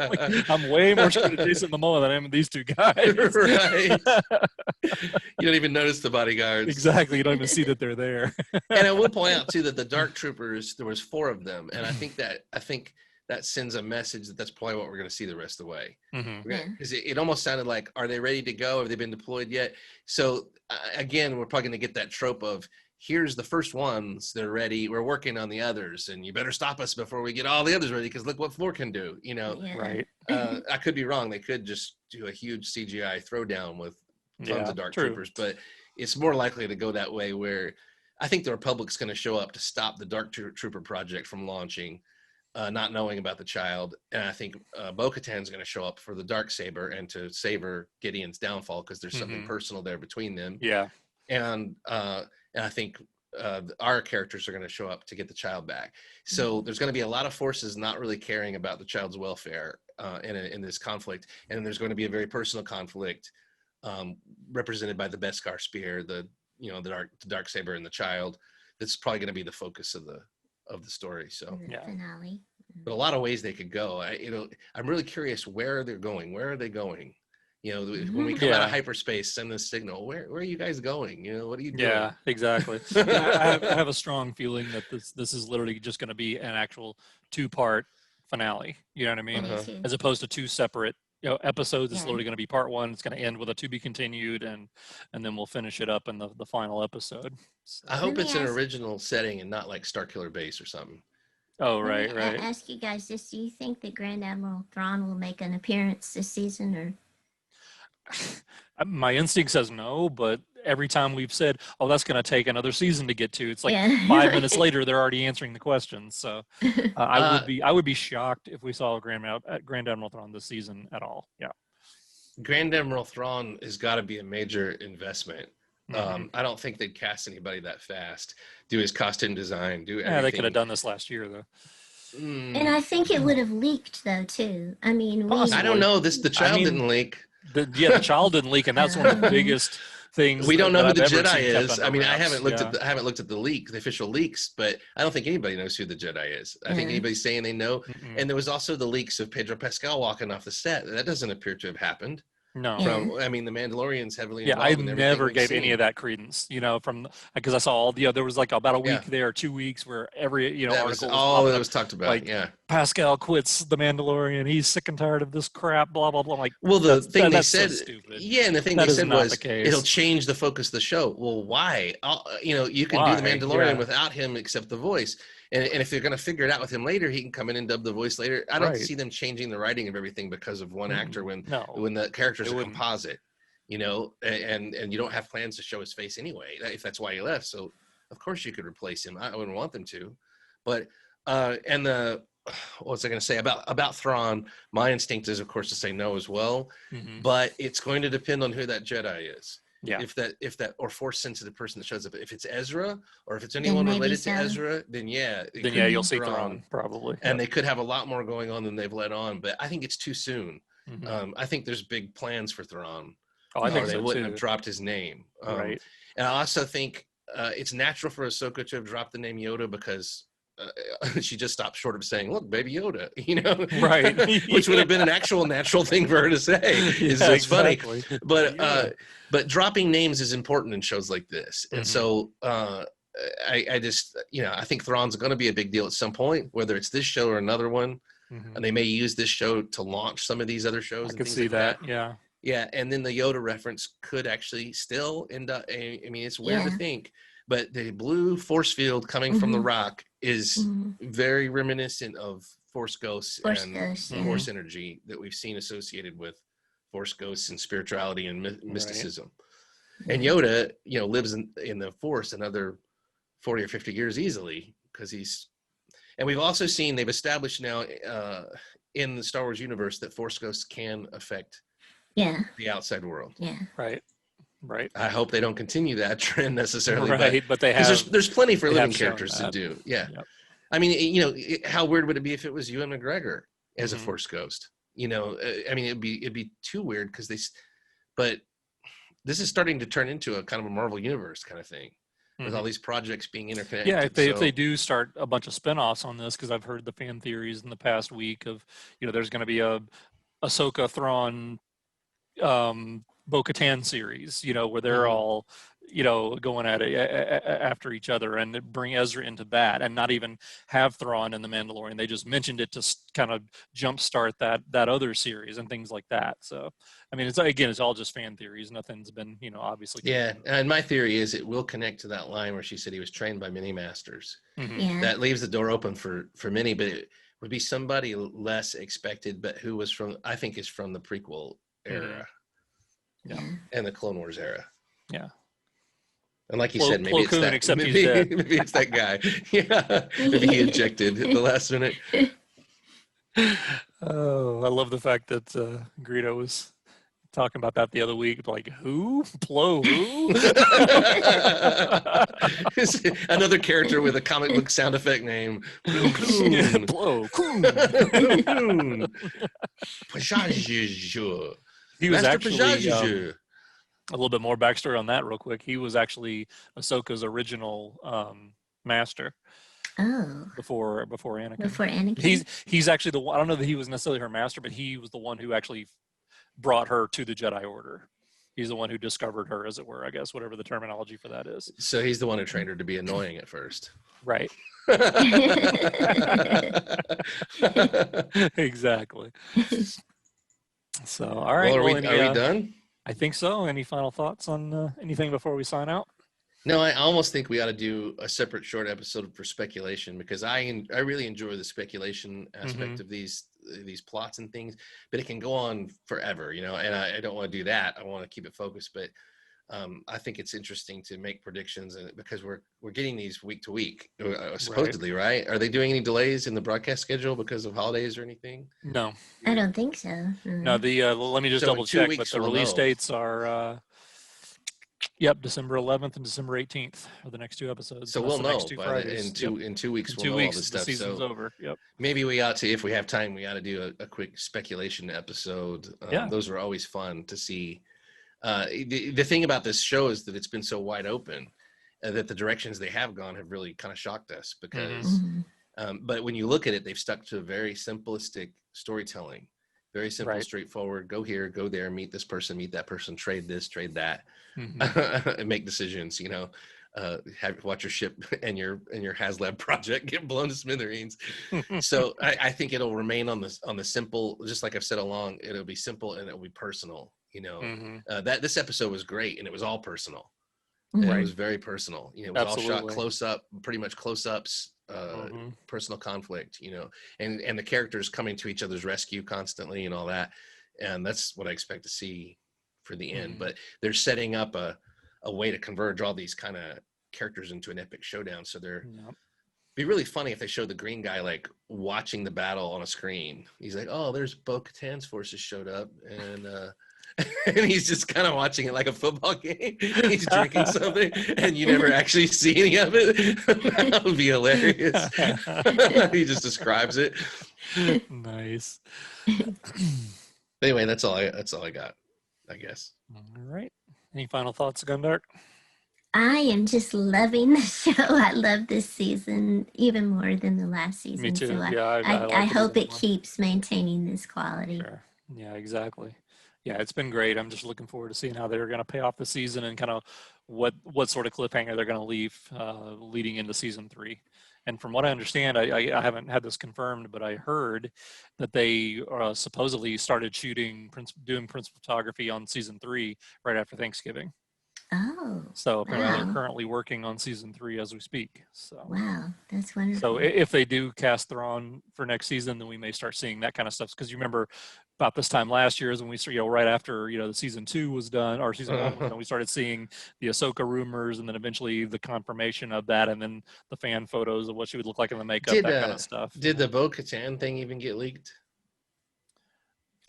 Like, I'm way more scared of Jason Momoa than I am of these two guys. Right. You don't even notice the bodyguards. Exactly. You don't even see that they're there. And I will point out too that the Dark Troopers, there was 4 of them, and I think that sends a message that that's probably what we're going to see the rest of the way. Because it almost sounded like, are they ready to go? Have they been deployed yet? So again, we're probably going to get that trope of, here's the first ones, they're ready, we're working on the others, and you better stop us before we get all the others ready, because look what 4 can do, Right. I could be wrong. They could just do a huge CGI throwdown with tons of Dark Troopers, but it's more likely to go that way, where I think the Republic's going to show up to stop the Dark Trooper project from launching, not knowing about the child. And I think Bo-Katan's going to show up for the Darksaber and to savor Gideon's downfall, because there's something personal there between them. Yeah. And I think our characters are going to show up to get the child back. So there's going to be a lot of forces not really caring about the child's welfare in this conflict. And then there's going to be a very personal conflict represented by the Beskar spear, the Darksaber and the child. That's probably going to be the focus of the story. So Finale. but a lot of ways they could go. I'm really curious where they're going. Where are they going? When we come out of hyperspace, send this signal. Where are you guys going? What are you doing? Yeah, exactly. I have a strong feeling that this is literally just going to be an actual 2-part finale. You know what I mean? As opposed to 2 separate episodes. It's literally going to be part 1. It's going to end with a to be continued, and then we'll finish it up in the final episode. So. I hope it's an original setting and not like Starkiller Base or something. Oh, right. I ask you guys this: do you think that Grand Admiral Thrawn will make an appearance this season, or? My instinct says no, but every time we've said, "Oh, that's going to take another season to get to," it's like Yeah. 5 minutes later they're already answering the questions. So Uh, I would be shocked if we saw a Grand Admiral Thrawn this season at all. Yeah. Grand Admiral Thrawn has got to be a major investment. Mhm. I don't think they'd cast anybody that fast. Do his costume design, do everything. Yeah, they could have done this last year though. And I think it would have leaked though too. I mean, I don't know. The child didn't leak. The child didn't leak, and that's one of the biggest things. We don't know who that the I've ever Jedi seen kept is. under I mean, I wraps. haven't looked at the leak, the official leaks, but I don't think anybody knows who the Jedi is. I think anybody's saying they know. Mm-mm. And there was also the leaks of Pedro Pascal walking off the set. That doesn't appear to have happened. No. I mean, the Mandalorian's heavily Yeah, I involved in everything never we've gave any seen. of that credence, because I saw all there was like about a week Yeah. there, 2 weeks where every, That was article all popping that up, was talked about. like, Yeah. Pascal quits the Mandalorian. He's sick and tired of this crap, blah, blah, blah. I'm like, Well, the thing they that's so said, stupid. yeah, and the thing That they is said not was the case. it'll change the focus of the show. Well, why? You can do the Why? Mandalorian Yeah. without him, except the voice. And if they're going to figure it out with him later, he can come in and dub the voice later. I don't Right. see them changing the writing of everything because of one actor when the character's They a wouldn't. composite, and you don't have plans to show his face anyway, if that's why he left. So of course you could replace him. I wouldn't want them to, but what was I going to say about Thrawn? My instinct is, of course, to say no as well, Mhm. but it's going to depend on who that Jedi is. Yeah. If that or force sensitive person that shows up, if it's Ezra or if it's Then anyone maybe related so. to Ezra, then yeah, it Then could yeah, be you'll see Thrawn probably. and they could have a lot more going on than they've let on. But I think it's too soon. Mhm. I think there's big plans for Thrawn. Oh, I think or they so wouldn't too. have dropped his name. Right. And I also think it's natural for Ahsoka to have dropped the name Yoda because she just stopped short of saying, "Look, Baby Yoda," Right. which would have been an actual natural thing for her to say. It's exactly. funny, but dropping names is important in shows like this, and so I just I think Thrawn's going to be a big deal at some point, whether it's this show or another one, Mhm. and they may use this show to launch some of these other shows. I and could things see like that. Yeah. Yeah, and then the Yoda reference could actually still end up. I mean, it's weird to think, but the blue force field coming from the rock is very reminiscent of Force Ghosts Force energy that we've seen associated with Force Ghosts and spirituality and mysticism. Right. And Yoda, lives in the Force another 40 or 50 years easily because he's. And we've also seen they've established now in the Star Wars universe that Force Ghosts can affect. Yeah. The outside world. Yeah. Right. I hope they don't continue that trend necessarily. Right, but they have. There's plenty for living characters to do. Yeah. Yep. I mean, how weird would it be if it was Ewan McGregor as a Force Ghost? I mean, it'd be too weird but this is starting to turn into a kind of a Marvel universe kind of thing with all these projects being interconnected. Yeah, if they do start a bunch of spinoffs on this, because I've heard the fan theories in the past week of, there's going to be a Ahsoka Thrawn Bo-Katan series, where they're all, going at it after each other, and bring Ezra into that, and not even have Thrawn in the Mandalorian. They just mentioned it to kind of jumpstart that other series and things like that. So, I mean, it's all just fan theories. Nothing's been, obviously. Yeah, and my theory is it will connect to that line where she said he was trained by many masters. Mm-hmm. Yeah. That leaves the door open for many, but it would be somebody less expected, but who was from the prequel era. Yeah. And the Clone Wars era. Yeah. And like you said, maybe it's that. Except he's Maybe, dead. maybe it's that guy. Yeah. Maybe he ejected at the last minute. Oh, I love the fact that Greedo was talking about that the other week. Like, who? Plo who? Another character with a comic book sound effect name. Plo Koon. He was actually a little bit more backstory on that real quick. He was actually Ahsoka's original master. Oh. Before Anakin. Before Anakin. He's actually the one. I don't know that he was necessarily her master, but he was the one who actually brought her to the Jedi Order. He's the one who discovered her, as it were, I guess, whatever the terminology for that is. So he's the one who trained her to be annoying at first. Right. Exactly. So, all right. Well, are we done? I think so. Any final thoughts on anything before we sign out? No, I almost think we ought to do a separate short episode for speculation because I really enjoy the speculation aspect of these these plots and things, but it can go on forever, you know, and I don't want to do that. I want to keep it focused, but I think it's interesting to make predictions, because we're getting these week to week, supposedly, right? Are they doing any delays in the broadcast schedule because of holidays or anything? No, I don't think so. no. Let me just So in double 2 check. But weeks the we'll release know. dates are, yep, December 11th and December 18th are the next 2 episodes. So That's we'll the know next 2 by Fridays. in 2 weeks. In We'll 2 know all weeks, this the stuff. season's So over. Yep. maybe we ought to, if we have time, we ought to do a quick speculation episode. Yeah. Those are always fun to see. The thing about this show is that it's been so wide open, that the directions they have gone have really kind of shocked us, because but when you look at it, they've stuck to a very simplistic storytelling, very simple, Right. straightforward. Go here, go there, meet this person, meet that person, trade this, trade that, and make decisions. You know, watch your ship and your HasLab project get blown to smithereens. So I think it'll remain on the simple, just like I've said along. It'll be simple and it'll be personal. You know, that this episode was great, and it was all personal. And it was very personal. You know, it was all shot close up, pretty much close ups, personal conflict. You know, and the characters coming to each other's rescue constantly and all that. And that's what I expect to see for the end. But they're setting up a way to converge all these kind of characters into an epic showdown. So they're be really funny if they showed the green guy like watching the battle on a screen. He's like, oh, there's Bo-Katan's forces showed up, and and he's just kind of watching it like a football game. He's drinking something, and you never actually see any of it. That would be hilarious. He just describes it. Nice. Anyway, that's all I got, I guess. All right. Any final thoughts, Gundark? I am just loving the show. I love this season even more than the last season. Me too. So Yeah, I like hope it more. keeps maintaining this quality. Sure. Yeah, exactly. Yeah, it's been great. I'm just looking forward to seeing how they're going to pay off the season, and kind of what sort of cliffhanger they're going to leave leading into season 3. And from what I understand, I haven't had this confirmed, but I heard that they supposedly started doing principal photography on season 3 right after Thanksgiving. Oh. So apparently wow. they're currently working on season 3 as we speak. So Wow, that's wonderful. So if they do cast Thrawn for next season, then we may start seeing that kind of stuff. Because you remember about this time last year is when we, right after, the season 2 was done, or season 1 was done, we started seeing the Ahsoka rumors, and then eventually the confirmation of that, and then the fan photos of what she would look like in the makeup, that kind of stuff. Did the Bo-Katan thing even get leaked?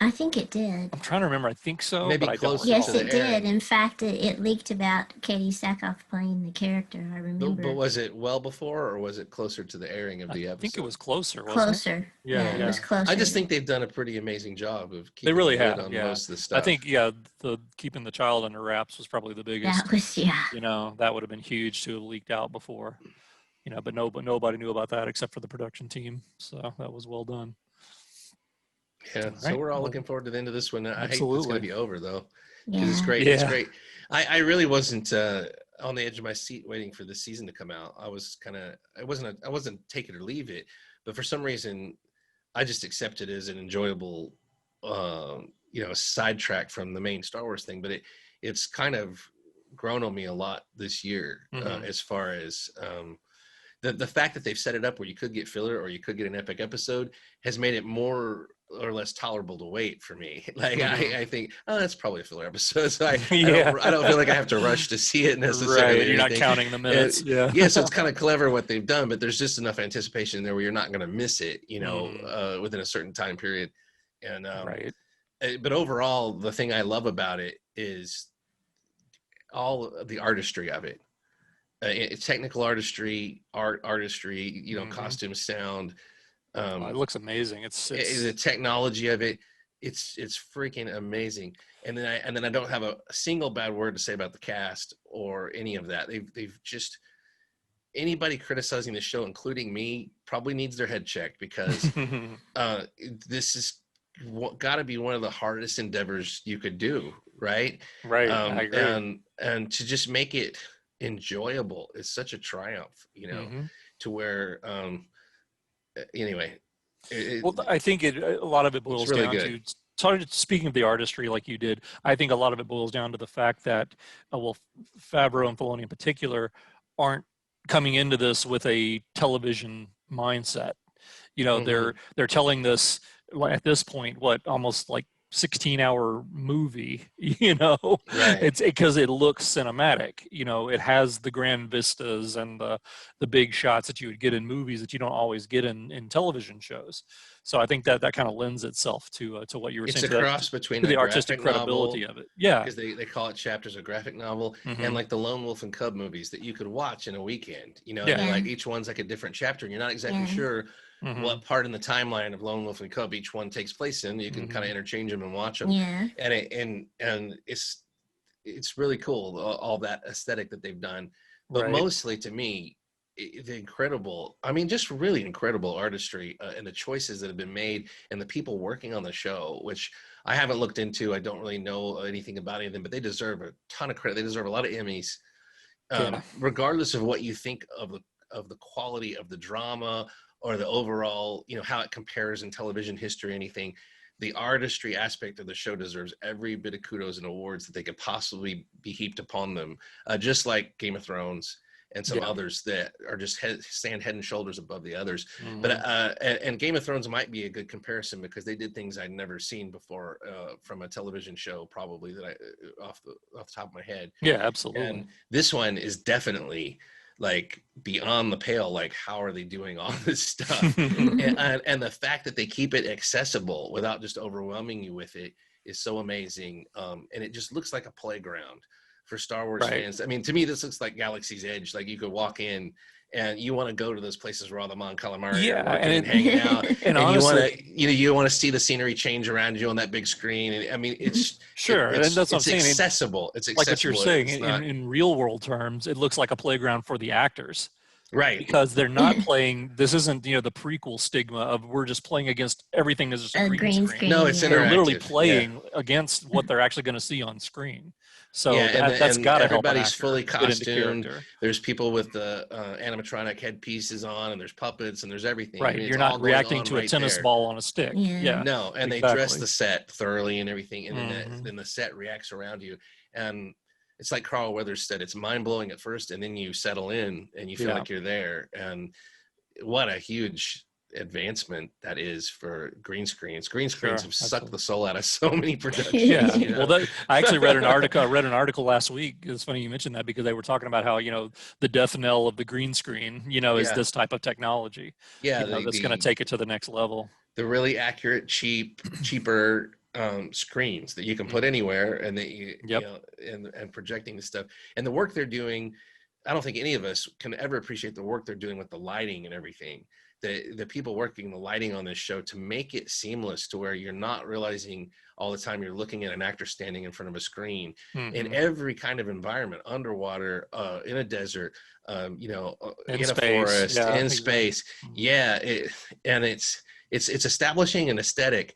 I think it did. I'm trying to remember. I think so. Maybe but closer Yes, to the it did. airing. In fact, it leaked about Katie Sackhoff playing the character. I remember. But was it well before, or was it closer to the airing of the episode? I think it was closer, wasn't Closer. it? Yeah, it was closer. I just think they've done a pretty amazing job of keeping They really the lid have, on yeah. most of the stuff. I think, the keeping the child under wraps was probably the biggest. That was, yeah. That would have been huge to have leaked out before. But nobody knew about that except for the production team. So that was well done. Yeah, All so right. we're all looking forward to the end of this one. I hate it's Absolutely. going to be over though, Yeah. because it's great. Yeah. It's great. I really wasn't on the edge of my seat waiting for the season to come out. I wasn't take it or leave it, but for some reason, I just accepted it as an enjoyable, sidetrack from the main Star Wars thing. But it's kind of grown on me a lot this year, as far as the fact that they've set it up where you could get filler or you could get an epic episode has made it more or less tolerable to wait for me. Like I think, oh, that's probably a filler episode. So I don't feel like I have to rush to see it necessarily. Right, you're not counting the minutes. Yeah, so it's kind of clever what they've done, but there's just enough anticipation in there where you're not going to miss it, within a certain time period. And right. But overall, the thing I love about it is all of the artistry of it. Technical artistry, artistry, costume, sound. It looks amazing. It's The technology of it, it's freaking amazing. And then I don't have a single bad word to say about the cast or any of that. They've just, anybody criticizing the show, including me, probably needs their head checked, because this is got to be one of the hardest endeavors you could do, right? Right. I agree. And to just make it enjoyable is such a triumph, to where anyway. I think a lot of it boils really down good. to, speaking of the artistry like you did, I think a lot of it boils down to the fact that, Favreau and Filoni in particular aren't coming into this with a television mindset. They're telling this at this point, almost like 16-hour movie, you know. Right. It's because it looks cinematic, you know. It has the grand vistas and the big shots that you would get in movies that you don't always get in television shows. So I think that kind of lends itself to what you were It's saying, a to cross between the a artistic graphic credibility novel, of it. Yeah. because they call it chapters of graphic novel, Mhm. and like the Lone Wolf and Cub movies that you could watch in a weekend, you know. Yeah. And they're like each one's like a different chapter, and you're not exactly Yeah. sure Mhm. what part in the timeline of Lone Wolf and Cub each one takes place in. You can kind of interchange them and watch them. Yeah. And it's really cool, all that aesthetic that they've done. But Right. mostly, to me, the incredible, I mean, just really incredible artistry, and the choices that have been made, and the people working on the show, which I haven't looked into. I don't really know anything about any of them, but they deserve a ton of credit. They deserve a lot of Emmys, Yeah. regardless of what you think of the quality of the drama or the overall, you know, how it compares in television history, anything. The artistry aspect of the show deserves every bit of kudos and awards that they could possibly be heaped upon them, just like Game of Thrones and some Yeah. others that are just stand head and shoulders above the others. Mhm. But and Game of Thrones might be a good comparison, because they did things I'd never seen before, from a television show, probably, that I off the top of my head. Yeah, absolutely. And this one is definitely like beyond the pale. Like, how are they doing all this stuff? and the fact that they keep it accessible without just overwhelming you with it is so amazing. And it just looks like a playground for Star Wars Right. fans. I mean, to me, this looks like Galaxy's Edge. Like, you could walk in and you want to go to those places where all the Mon Calamari Yeah, are working and and hanging out. and And you want honestly, to, you want to see the scenery change around you on that big screen. And I mean, it's sure, and that's what I'm it's saying. accessible. It's Like what you're accessible. saying, It's not- in real world terms, it looks like a playground for the actors, right. because they're not playing. This isn't, you know, the prequel stigma of we're just playing against everything is just a A green green screen. screen. No, it's yeah. They're literally interactive, yeah. playing against what they're actually going to see on screen. So Yeah, that's and got to help an everybody's actor fully get into costumed. character. There's people with the animatronic headpieces on, and there's puppets, and there's everything. I Right, mean, you're it's all not going reacting on to a right tennis there. ball on a stick. Yeah. Yeah, No, and they dress exactly. the set thoroughly and everything, and Mhm. then the set reacts around you. And it's like Carl Weathers said, it's mind-blowing at first, and then you settle in and you feel Yeah. like you're there. And what a huge advancement that is for green screens. Green screens Sure, have sucked absolutely. the soul out of so many productions. Yeah, you know? well, I actually read an article. I read an article last week. It's funny you mentioned that, because they were talking about how, you know, the death knell of the green screen, you know, is Yeah. this type of technology. Yeah, You know, that's going to take it to the next level. the really accurate, cheaper screens that you can put anywhere, and that you Yep. know, and projecting the stuff, and the work they're doing. I don't think any of us can ever appreciate the work they're doing with the lighting and everything. The people working the lighting on this show to make it seamless, to where you're not realizing all the time you're looking at an actor standing in front of a screen in Mhm. every kind of environment, underwater, in a desert, you know, In in a space, forest, yeah, in exactly. space. Mhm. Yeah, it's establishing an aesthetic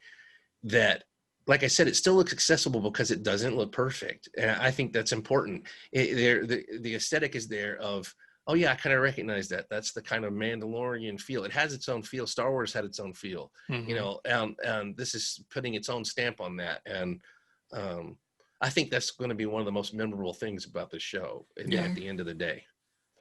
that, like I said, it still looks accessible because it doesn't look perfect. And I think that's important. The aesthetic is there of, oh yeah, I kind of recognize that. That's the kind of Mandalorian feel. It has its own feel. Star Wars had its own feel, Mhm. you know, and this is putting its own stamp on that. And I think that's going to be one of the most memorable things about the show Yeah. at the end of the day.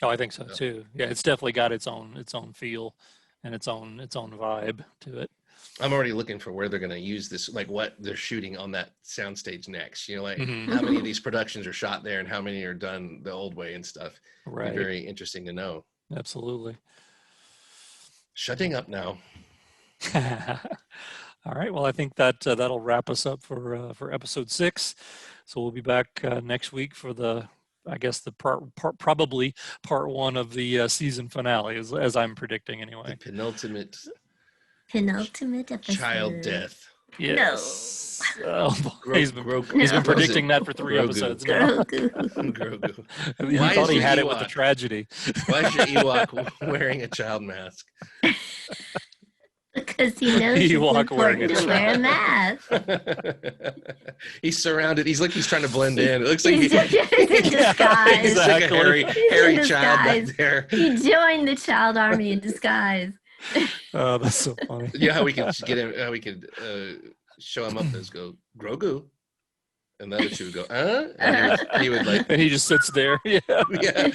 Oh, I think so too. Yeah, it's definitely got its own feel and its own vibe to it. I'm already looking for where they're going to use this, like what they're shooting on that soundstage next. You know, like Mhm. how many of these productions are shot there and how many are done the old way and stuff. Right. Be very interesting to know. Absolutely. Shutting up now. All right. Well, I think that that'll wrap us up for episode 6. So we'll be back next week for I guess probably part 1 of the season finale, as I'm predicting The anyway. penultimate Penultimate episode. child death. Yes. Oh, boy, he's been Grogu. predicting that for 3 Grogu. episodes now. Grogu. Grogu. He Why thought is he your had it with the Ewok- tragedy. Why is your Ewok wearing a child mask? Because he knows it's Ewok wearing important a to wear a mask. He's surrounded. He's like he's trying to blend in. It looks like He's in disguise. he's like a Exactly. hairy in child back disguise. there. He joined the child army in disguise. Oh, that's so funny. Yeah, how we could get him? How we could show him up as go Grogu, and the other two would go, and he would like, And he just sits there. Yeah. yeah.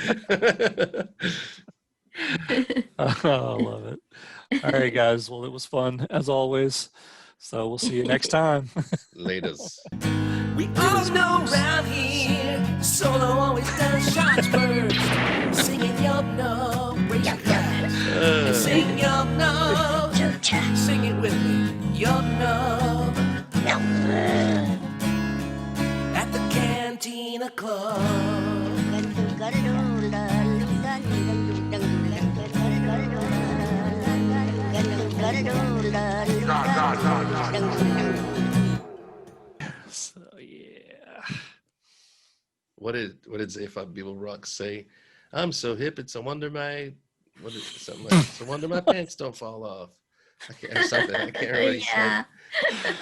Oh, I love it. All right, guys. Well, it was fun as always. So we'll see you next time. Laters. We all know round here, Solo always does shots first. Singing yup, no, raise your glass. And sing yup, no, sing it with me, yup, no. At the Cantina Club. So yeah. What did Zayfa Beeble Rock say? I'm so hip, it's a wonder my something like it's a wonder my pants don't fall off. I can't remember what he said. Yeah.